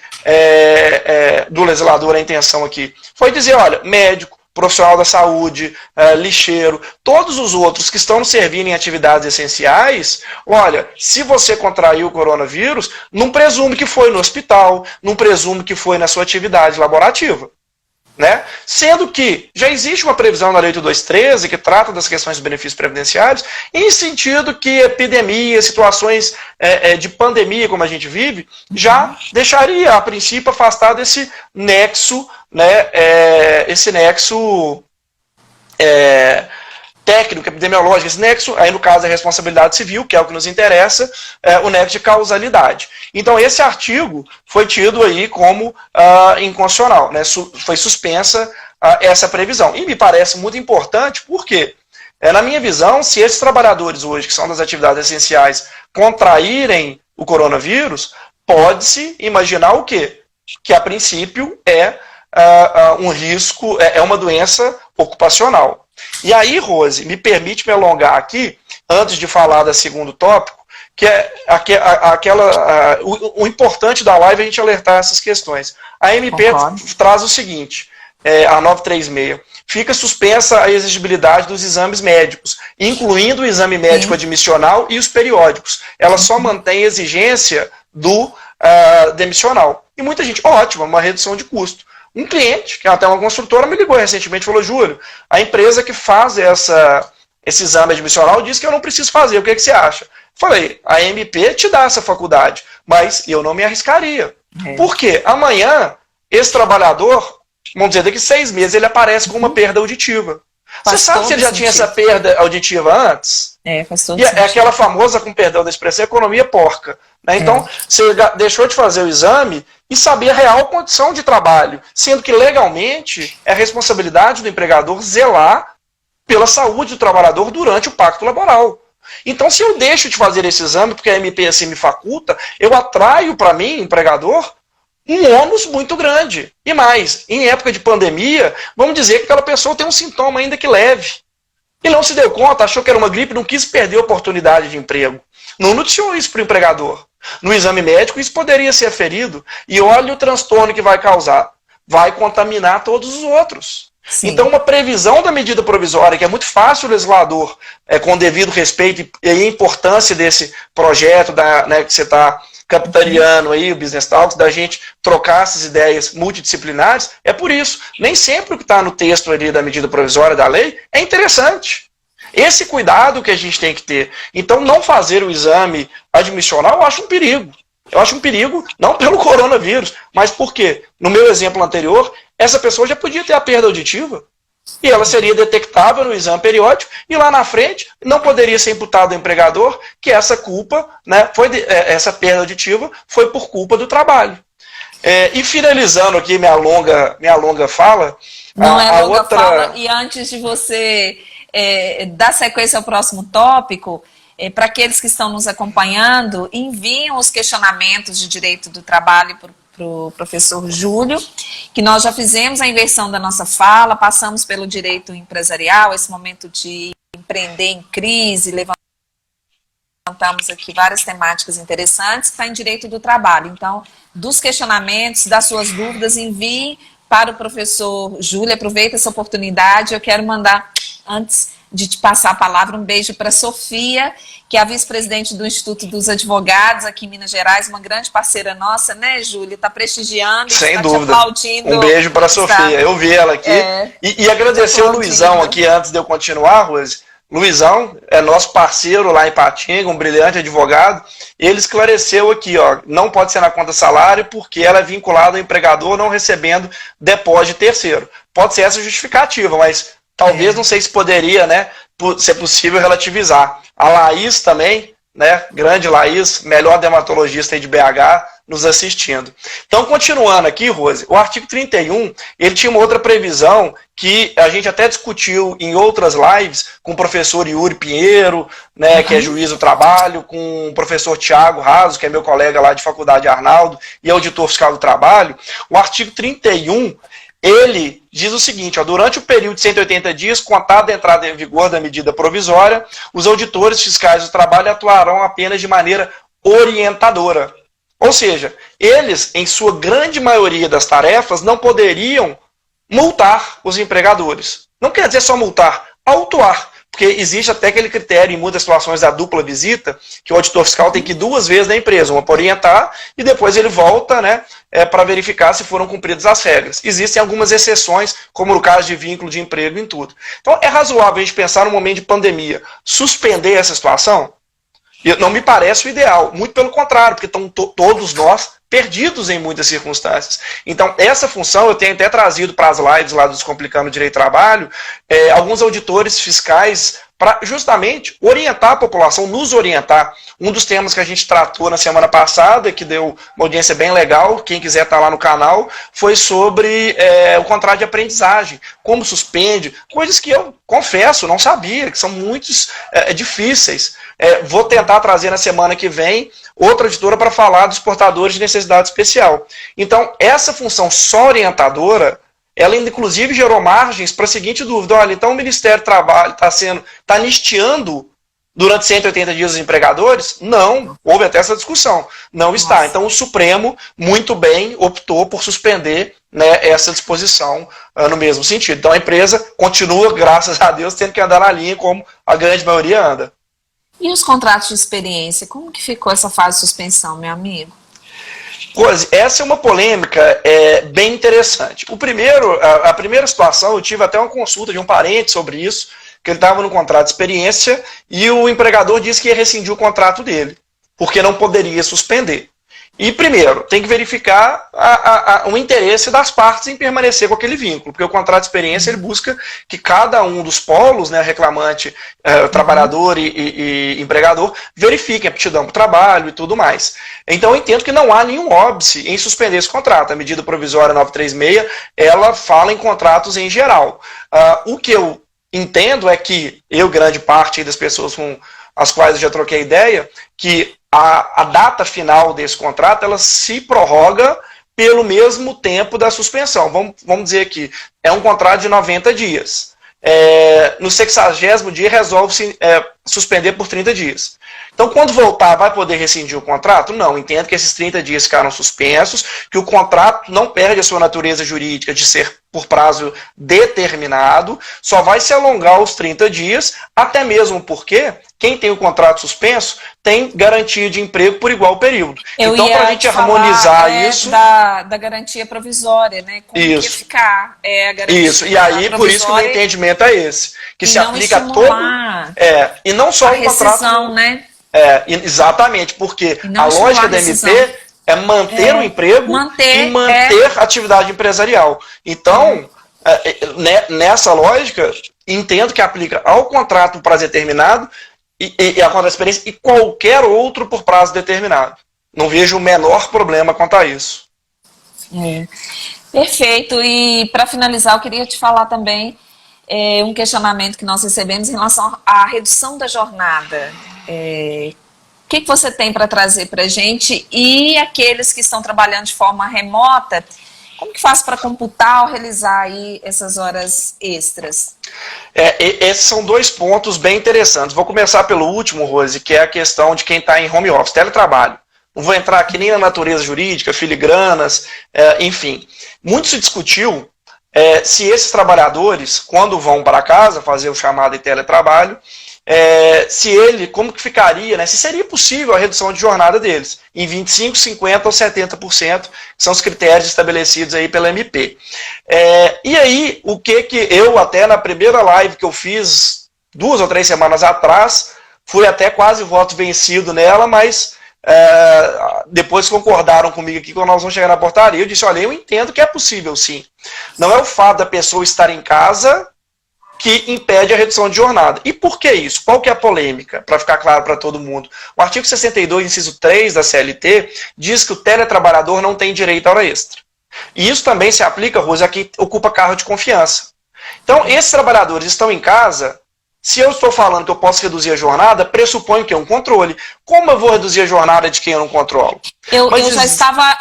do legislador, a intenção aqui? Foi dizer, olha, médico, profissional da saúde, lixeiro, todos os outros que estão servindo em atividades essenciais, olha, se você contraiu o coronavírus, não presume que foi no hospital, não presume que foi na sua atividade laborativa. Né? Sendo que já existe uma previsão na Lei 8213 que trata das questões dos benefícios previdenciários, em sentido que epidemia, situações de pandemia como a gente vive, já deixaria, a princípio, afastado esse nexo, né, técnico, epidemiológico, esse nexo, aí no caso da responsabilidade civil, que é o que nos interessa, o nexo de causalidade. Então esse artigo foi tido aí como inconstitucional, né? Foi suspensa essa previsão. E me parece muito importante, porque, na minha visão, se esses trabalhadores hoje, que são das atividades essenciais, contraírem o coronavírus, pode-se imaginar o quê? Que a princípio é um risco, é uma doença ocupacional. E aí, Rose, me permite me alongar aqui, antes de falar do segundo tópico, que é o importante da live é a gente alertar essas questões. A MP traz o seguinte, a 936, fica suspensa a exigibilidade dos exames médicos, incluindo o exame médico admissional e os periódicos. Ela só mantém a exigência do demissional. E muita gente, ótimo, uma redução de custo. Um cliente, que é até uma construtora, me ligou recentemente e falou, Júlio, a empresa que faz esse exame admissional diz que eu não preciso fazer, o que você acha? Falei, a MP te dá essa faculdade, mas eu não me arriscaria. Por quê? Amanhã, esse trabalhador, vamos dizer, daqui 6 meses, ele aparece com uma perda auditiva. Você sabe se ele já tinha essa perda auditiva antes? Faz todo sentido. É aquela famosa, com perdão da expressão, economia porca. Né? Então, você deixou de fazer o exame e saber a real condição de trabalho, sendo que legalmente é responsabilidade do empregador zelar pela saúde do trabalhador durante o pacto laboral. Então, se eu deixo de fazer esse exame, porque a MP assim me faculta, eu atraio para mim, empregador, um ônus muito grande. E mais, em época de pandemia, vamos dizer que aquela pessoa tem um sintoma ainda que leve. E não se deu conta, achou que era uma gripe, não quis perder a oportunidade de emprego. Não noticiou isso para o empregador. No exame médico, isso poderia ser aferido. E olha o transtorno que vai causar. Vai contaminar todos os outros. Sim. Então, uma previsão da medida provisória, que é muito fácil o legislador, com devido respeito e a importância desse projeto né, que você está capitaliano aí, o Business Talks, da gente trocar essas ideias multidisciplinares, é por isso. Nem sempre o que está no texto ali da medida provisória da lei é interessante. Esse cuidado que a gente tem que ter. Então, não fazer o exame admissional, eu acho um perigo. Eu acho um perigo, não pelo coronavírus, mas porque, no meu exemplo anterior, essa pessoa já podia ter a perda auditiva. E ela seria detectável no exame periódico, e lá na frente não poderia ser imputado ao empregador que essa culpa, né, essa perda auditiva foi por culpa do trabalho. E finalizando aqui minha longa fala... Não é longa fala, e antes de você dar sequência ao próximo tópico, para aqueles que estão nos acompanhando, enviem os questionamentos de direito do trabalho para o professor Júlio, que nós já fizemos a inversão da nossa fala, passamos pelo direito empresarial, esse momento de empreender em crise, levantamos aqui várias temáticas interessantes, que está em direito do trabalho. Então, dos questionamentos, das suas dúvidas, enviem para o professor Júlio, aproveita essa oportunidade, eu quero mandar, antes de te passar a palavra, um beijo para a Sofia, que é a vice-presidente do Instituto dos Advogados aqui em Minas Gerais, uma grande parceira nossa, né, Júlia? Está prestigiando, sem está dúvida. Te aplaudindo. Um beijo para a Sofia, eu vi ela aqui. E agradecer o Luizão aqui, antes de eu continuar, Rose. Luizão é nosso parceiro lá em Patinga, um brilhante advogado. Ele esclareceu aqui, ó, não pode ser na conta salário porque ela é vinculada ao empregador não recebendo depósito de terceiro. Pode ser essa justificativa, mas talvez não sei se poderia, né, ser possível relativizar. A Laís também, né, grande Laís, melhor dermatologista aí de BH, nos assistindo. Então, continuando aqui, Rose, o artigo 31, ele tinha uma outra previsão que a gente até discutiu em outras lives com o professor Yuri Pinheiro, né, que é juiz do trabalho, com o professor Tiago Raso, que é meu colega lá de faculdade Arnaldo, e é auditor fiscal do trabalho. O artigo 31, ele diz o seguinte, ó, durante o período de 180 dias, contado a entrada em vigor da medida provisória, os auditores fiscais do trabalho atuarão apenas de maneira orientadora. Ou seja, eles, em sua grande maioria das tarefas, não poderiam multar os empregadores. Não quer dizer só multar, autuar. Porque existe até aquele critério em muitas situações da dupla visita, que o auditor fiscal tem que ir 2 vezes na empresa, uma para orientar e depois ele volta, né, para verificar se foram cumpridas as regras. Existem algumas exceções, como no caso de vínculo de emprego em tudo. Então é razoável a gente pensar no momento de pandemia, suspender essa situação? Não me parece o ideal, muito pelo contrário, porque estão todos nós perdidos em muitas circunstâncias. Então, essa função eu tenho até trazido para as lives lá do Descomplicando o Direito do Trabalho, alguns auditores fiscais para justamente orientar a população, nos orientar. Um dos temas que a gente tratou na semana passada, que deu uma audiência bem legal, quem quiser estar lá no canal, foi sobre o contrato de aprendizagem, como suspende, coisas que eu confesso, não sabia, que são muito difíceis. Vou tentar trazer na semana que vem outra auditora para falar dos portadores de necessidade especial. Então, essa função só orientadora, ela inclusive gerou margens para a seguinte dúvida, olha, então o Ministério do Trabalho está anistiando durante 180 dias os empregadores? Não, houve até essa discussão, não está. Nossa. Então o Supremo, muito bem, optou por suspender, né, essa disposição no mesmo sentido. Então a empresa continua, graças a Deus, tendo que andar na linha como a grande maioria anda. E os contratos de experiência, como que ficou essa fase de suspensão, meu amigo? Rose, essa é uma polêmica bem interessante. A primeira situação, eu tive até uma consulta de um parente sobre isso, que ele estava no contrato de experiência e o empregador disse que ia rescindir o contrato dele, porque não poderia suspender. E, primeiro, tem que verificar o interesse das partes em permanecer com aquele vínculo, porque o contrato de experiência ele busca que cada um dos polos, né, reclamante, trabalhador e empregador, verifiquem a aptidão para o trabalho e tudo mais. Então, eu entendo que não há nenhum óbice em suspender esse contrato. A medida provisória 936, ela fala em contratos em geral. O que eu entendo é que eu, grande parte das pessoas com as quais eu já troquei ideia, que a data final desse contrato, ela se prorroga pelo mesmo tempo da suspensão. Vamos dizer que é um contrato de 90 dias. No 60º dia, resolve-se suspender por 30 dias. Então, quando voltar, vai poder rescindir o contrato? Não, entendo que esses 30 dias ficaram suspensos, que o contrato não perde a sua natureza jurídica de ser por prazo determinado, só vai se alongar os 30 dias, até mesmo porque quem tem o contrato suspenso tem garantia de emprego por igual período. Então, para a gente harmonizar isso... Da garantia provisória, né? Como isso. Que ficar a garantia isso, e aí, por isso que o meu entendimento é esse, que se aplica a todo... e não só a o contrato... rescisão, né? Exatamente, porque a lógica da MP é manter o emprego e manter a atividade empresarial. Então, nessa lógica, entendo que aplica ao contrato por prazo determinado e a contrato de experiência e qualquer outro por prazo determinado. Não vejo o menor problema quanto a isso. Perfeito. E para finalizar, eu queria te falar também um questionamento que nós recebemos em relação à redução da jornada. O que você tem para trazer para a gente? E aqueles que estão trabalhando de forma remota, como que faz para computar ou realizar aí essas horas extras? Esses são 2 pontos bem interessantes. Vou começar pelo último, Rose, que é a questão de quem está em home office, teletrabalho. Não vou entrar aqui nem na natureza jurídica, filigranas, enfim. Muito se discutiu se esses trabalhadores, quando vão para casa fazer o chamado de teletrabalho, como que ficaria, né? Se seria possível a redução de jornada deles, em 25%, 50% ou 70%, que são os critérios estabelecidos aí pela MP. E aí, o que eu até na primeira live que eu fiz, 2 ou 3 semanas atrás, fui até quase voto vencido nela, mas depois concordaram comigo aqui quando nós vamos chegar na portaria, eu disse, olha, eu entendo que é possível sim. Não é o fato da pessoa estar em casa que impede a redução de jornada. E por que isso? Qual que é a polêmica? Para ficar claro para todo mundo. O artigo 62, inciso 3 da CLT, diz que o teletrabalhador não tem direito à hora extra. E isso também se aplica, Rose, a quem ocupa cargo de confiança. Então, esses trabalhadores estão em casa. Se eu estou falando que eu posso reduzir a jornada, pressupõe que é um controle. Como eu vou reduzir a jornada de quem eu não controlo? Eu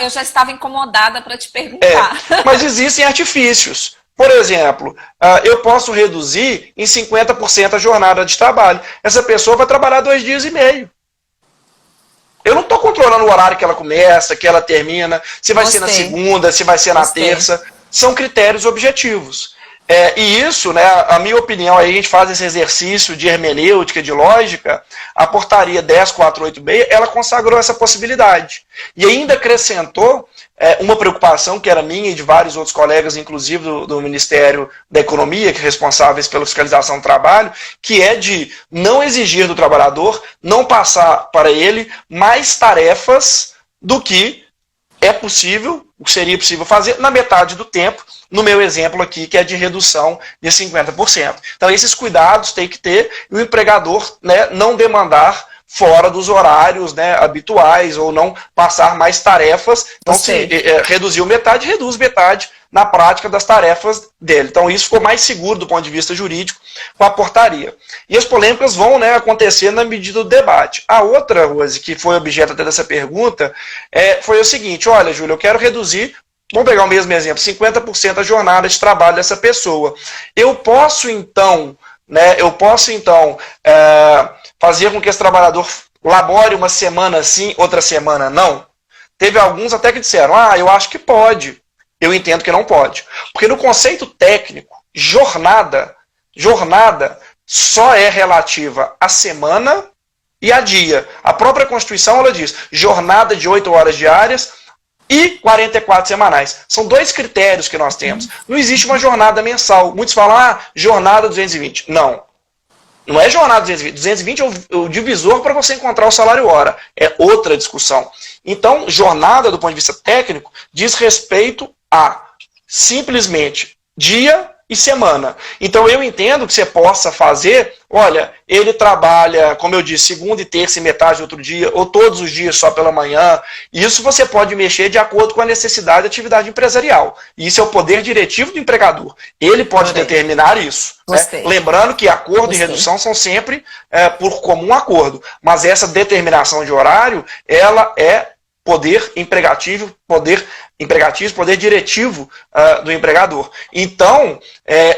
já estava incomodada para te perguntar. Mas existem artifícios. Por exemplo, eu posso reduzir em 50% a jornada de trabalho. Essa pessoa vai trabalhar 2 dias e meio. Eu não estou controlando o horário que ela começa, que ela termina, se vai ser na segunda, se vai ser na terça. São critérios objetivos. E isso, né, a minha opinião, aí a gente faz esse exercício de hermenêutica, de lógica, a portaria 10486, ela consagrou essa possibilidade. E ainda acrescentou uma preocupação que era minha e de vários outros colegas, inclusive do Ministério da Economia, que é responsáveis pela fiscalização do trabalho, que é de não exigir do trabalhador, não passar para ele mais tarefas do que é possível, o que seria possível fazer na metade do tempo, no meu exemplo aqui, que é de redução de 50%. Então, esses cuidados tem que ter, e o empregador, né, não demandar fora dos horários, né, habituais, ou não passar mais tarefas. Então, se reduziu metade, reduz metade na prática das tarefas dele. Então, isso ficou mais seguro do ponto de vista jurídico com a portaria. E as polêmicas vão, né, acontecer na medida do debate. A outra, Rose, que foi objeto até dessa pergunta, foi o seguinte: olha, Júlio, eu quero reduzir, vamos pegar o mesmo exemplo, 50% a jornada de trabalho dessa pessoa. Eu posso, então, fazer com que esse trabalhador labore uma semana sim, outra semana não? Teve alguns até que disseram, eu acho que pode. Eu entendo que não pode. Porque no conceito técnico, jornada só é relativa à semana e a dia. A própria Constituição, ela diz, jornada de 8 horas diárias e 44 semanais. São 2 critérios que nós temos. Não existe uma jornada mensal. Muitos falam, jornada 220. Não é jornada 220. 220 é o divisor para você encontrar o salário hora. É outra discussão. Então, jornada, do ponto de vista técnico, diz respeito a simplesmente dia e semana. Então, eu entendo que você possa fazer, olha, ele trabalha, como eu disse, segunda e terça e metade do outro dia, ou todos os dias só pela manhã. Isso você pode mexer de acordo com a necessidade da atividade empresarial. Isso é o poder diretivo do empregador. Ele pode determinar isso. Né? Lembrando que acordo e redução são sempre por comum acordo. Mas essa determinação de horário, ela é poder empregativo, poder diretivo do empregador. Então,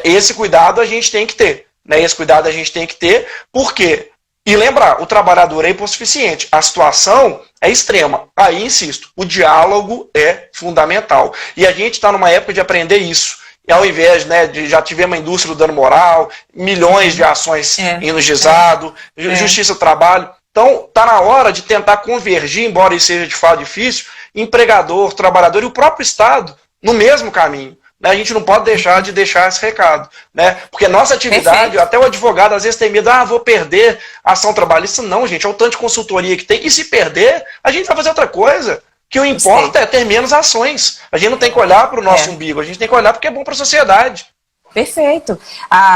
esse cuidado a gente tem que ter. Né? Esse cuidado a gente tem que ter, porque, e lembrar, o trabalhador é hipossuficiente, a situação é extrema. Aí, insisto, o diálogo é fundamental. E a gente está numa época de aprender isso. E ao invés, né, de já tivemos a indústria do dano moral, milhões de ações indo juizado, justiça do trabalho. Então, está na hora de tentar convergir, embora isso seja de fato difícil, empregador, trabalhador e o próprio Estado no mesmo caminho. Né? A gente não pode deixar de deixar esse recado. Né? Porque nossa atividade, até o advogado às vezes tem medo, vou perder a ação trabalhista. Não, gente, é o tanto de consultoria que tem. E se perder, a gente vai fazer outra coisa. Que o importa é ter menos ações. A gente não tem que olhar para o nosso umbigo, a gente tem que olhar porque é bom para a sociedade. Perfeito.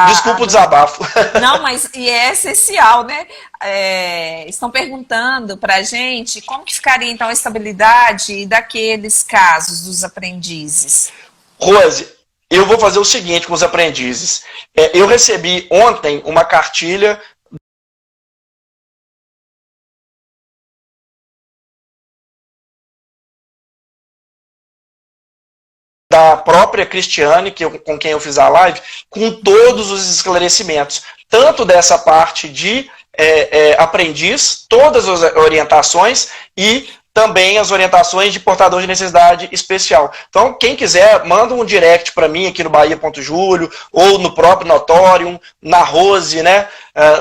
Desculpa o desabafo. Não, mas é essencial, né? Estão perguntando para a gente como que ficaria, então, a estabilidade daqueles casos dos aprendizes. Rose, eu vou fazer o seguinte com os aprendizes. Eu recebi ontem uma cartilha da própria Cristiane, com quem eu fiz a live, com todos os esclarecimentos, tanto dessa parte de aprendiz, todas as orientações e também as orientações de portador de necessidade especial. Então, quem quiser, manda um direct para mim aqui no Bahia.Julio, ou no próprio Notorium, na Rose, né,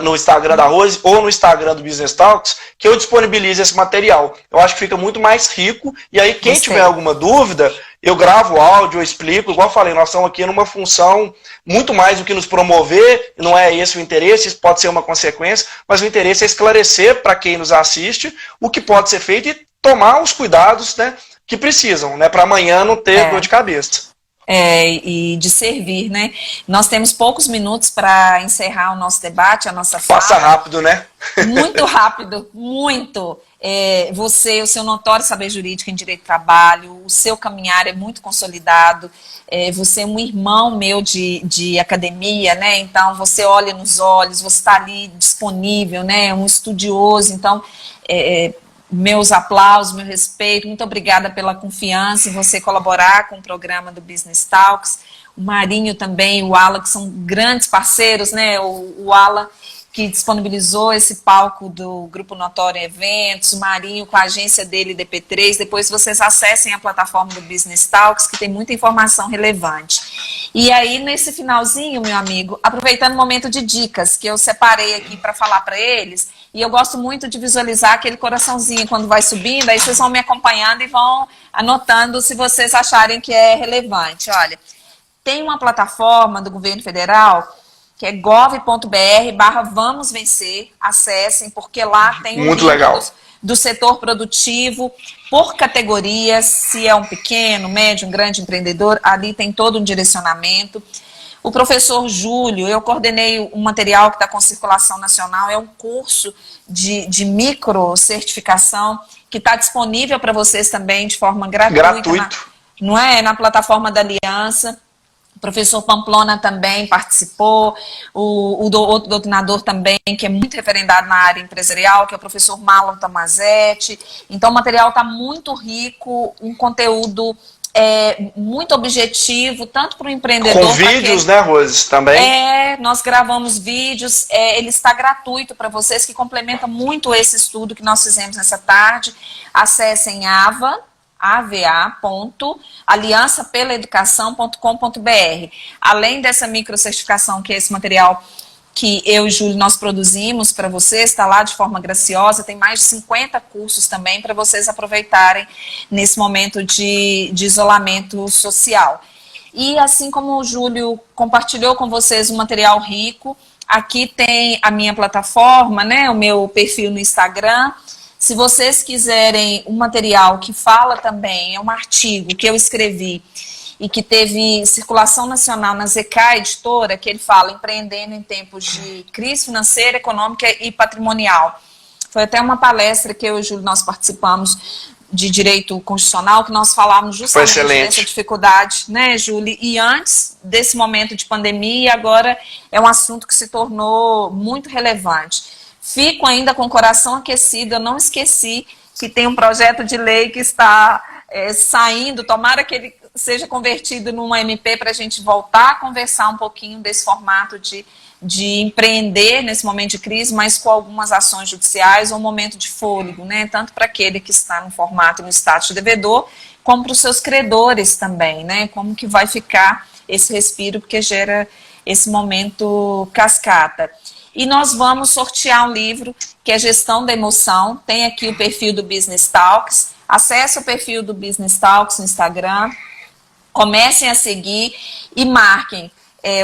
no Instagram da Rose, ou no Instagram do Business Talks, que eu disponibilizo esse material. Eu acho que fica muito mais rico, e aí quem tiver alguma dúvida, eu gravo o áudio, eu explico, igual eu falei, nós estamos aqui numa função muito mais do que nos promover, não é esse o interesse, isso pode ser uma consequência, mas o interesse é esclarecer para quem nos assiste o que pode ser feito e tomar os cuidados, né, que precisam, né, para amanhã não ter dor de cabeça. e de servir, né? Nós temos poucos minutos para encerrar o nosso debate, a nossa fala. Passa rápido, né? Muito rápido, muito. Você, o seu notório saber jurídico em direito do trabalho, o seu caminhar é muito consolidado, você é um irmão meu de academia, né? Então você olha nos olhos, você está ali disponível, né? Um estudioso, então meus aplausos, meu respeito, muito obrigada pela confiança em você colaborar com o programa do Business Talks. O Marinho também, o Ala, que são grandes parceiros, né? O Ala, que disponibilizou esse palco do Grupo Notório Eventos, o Marinho com a agência dele, DP3, depois vocês acessem a plataforma do Business Talks, que tem muita informação relevante. E aí, nesse finalzinho, meu amigo, aproveitando o momento de dicas, que eu separei aqui para falar para eles, e eu gosto muito de visualizar aquele coraçãozinho quando vai subindo, aí vocês vão me acompanhando e vão anotando se vocês acharem que é relevante. Olha, tem uma plataforma do governo federal que é gov.br/Vamos Vencer, acessem, porque lá tem muito legal do setor produtivo, por categorias, se é um pequeno, médio, um grande empreendedor, ali tem todo um direcionamento. O professor Júlio, eu coordenei um material que está com circulação nacional, é um curso de micro certificação que está disponível para vocês também de forma gratuita. Não é? Na plataforma da Aliança. O professor Pamplona também participou, o outro doutrinador também, que é muito referendado na área empresarial, que é o professor Marlon Tomazetti. Então, o material está muito rico, um conteúdo muito objetivo, tanto para o empreendedor... Com vídeos, né, Rose, também? Nós gravamos vídeos, ele está gratuito para vocês, que complementa muito esse estudo que nós fizemos nessa tarde. Acessem ava.aliançapelaeducação.com.br. Além dessa microcertificação, que é esse material que eu e Júlio nós produzimos para vocês, está lá de forma graciosa, tem mais de 50 cursos também para vocês aproveitarem nesse momento de isolamento social. E assim como o Júlio compartilhou com vocês um material rico, aqui tem a minha plataforma, né, o meu perfil no Instagram. Se vocês quiserem um material que fala também, é um artigo que eu escrevi e que teve circulação nacional na ZK Editora, que ele fala empreendendo em tempos de crise financeira, econômica e patrimonial. Foi até uma palestra que eu e o Júlio nós participamos de direito constitucional, que nós falávamos justamente dessa dificuldade, né, Júlio? E antes desse momento de pandemia, agora é um assunto que se tornou muito relevante. Fico ainda com o coração aquecido, eu não esqueci que tem um projeto de lei que está saindo, tomara que ele seja convertido numa MP para a gente voltar a conversar um pouquinho desse formato de empreender nesse momento de crise, mas com algumas ações judiciais ou um momento de fôlego, né? Tanto para aquele que está no formato e no status de devedor, como para os seus credores também, né? Como que vai ficar esse respiro, porque gera esse momento cascata. E nós vamos sortear um livro que é Gestão da Emoção. Tem aqui o perfil do Business Talks. Acesse o perfil do Business Talks no Instagram. Comecem a seguir e marquem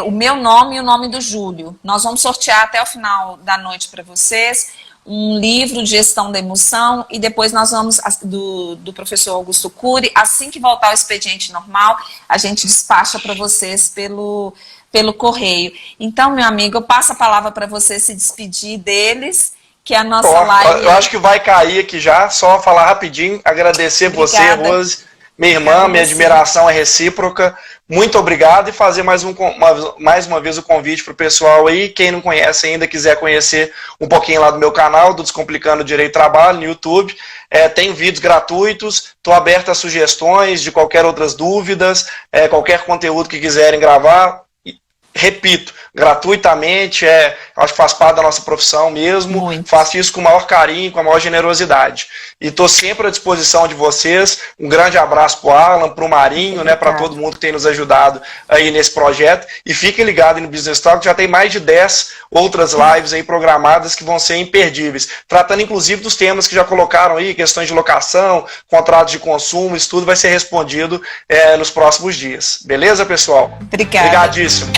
o meu nome e o nome do Júlio. Nós vamos sortear até o final da noite para vocês um livro de Gestão da Emoção e depois nós vamos, do professor Augusto Cury, assim que voltar o expediente normal, a gente despacha para vocês pelo correio. Então, meu amigo, eu passo a palavra para você se despedir deles, que a nossa live... Eu acho que vai cair aqui já, só falar rapidinho, agradecer você, Rose, minha irmã, minha admiração é recíproca, muito obrigado e fazer mais uma vez o convite para o pessoal aí, quem não conhece ainda, quiser conhecer um pouquinho lá do meu canal, do Descomplicando Direito e Trabalho, no YouTube, tem vídeos gratuitos, estou aberto a sugestões de qualquer outras dúvidas, qualquer conteúdo que quiserem gravar. Repito, gratuitamente, acho que faz parte da nossa profissão mesmo, faço isso com o maior carinho, com a maior generosidade. E estou sempre à disposição de vocês, um grande abraço para o Alan, para o Marinho, né, para todo mundo que tem nos ajudado aí nesse projeto. E fiquem ligados no Business Talk, já tem mais de 10 outras lives aí programadas que vão ser imperdíveis, tratando inclusive dos temas que já colocaram aí, questões de locação, contratos de consumo, isso tudo vai ser respondido nos próximos dias. Beleza, pessoal? Obrigada. Obrigadíssimo.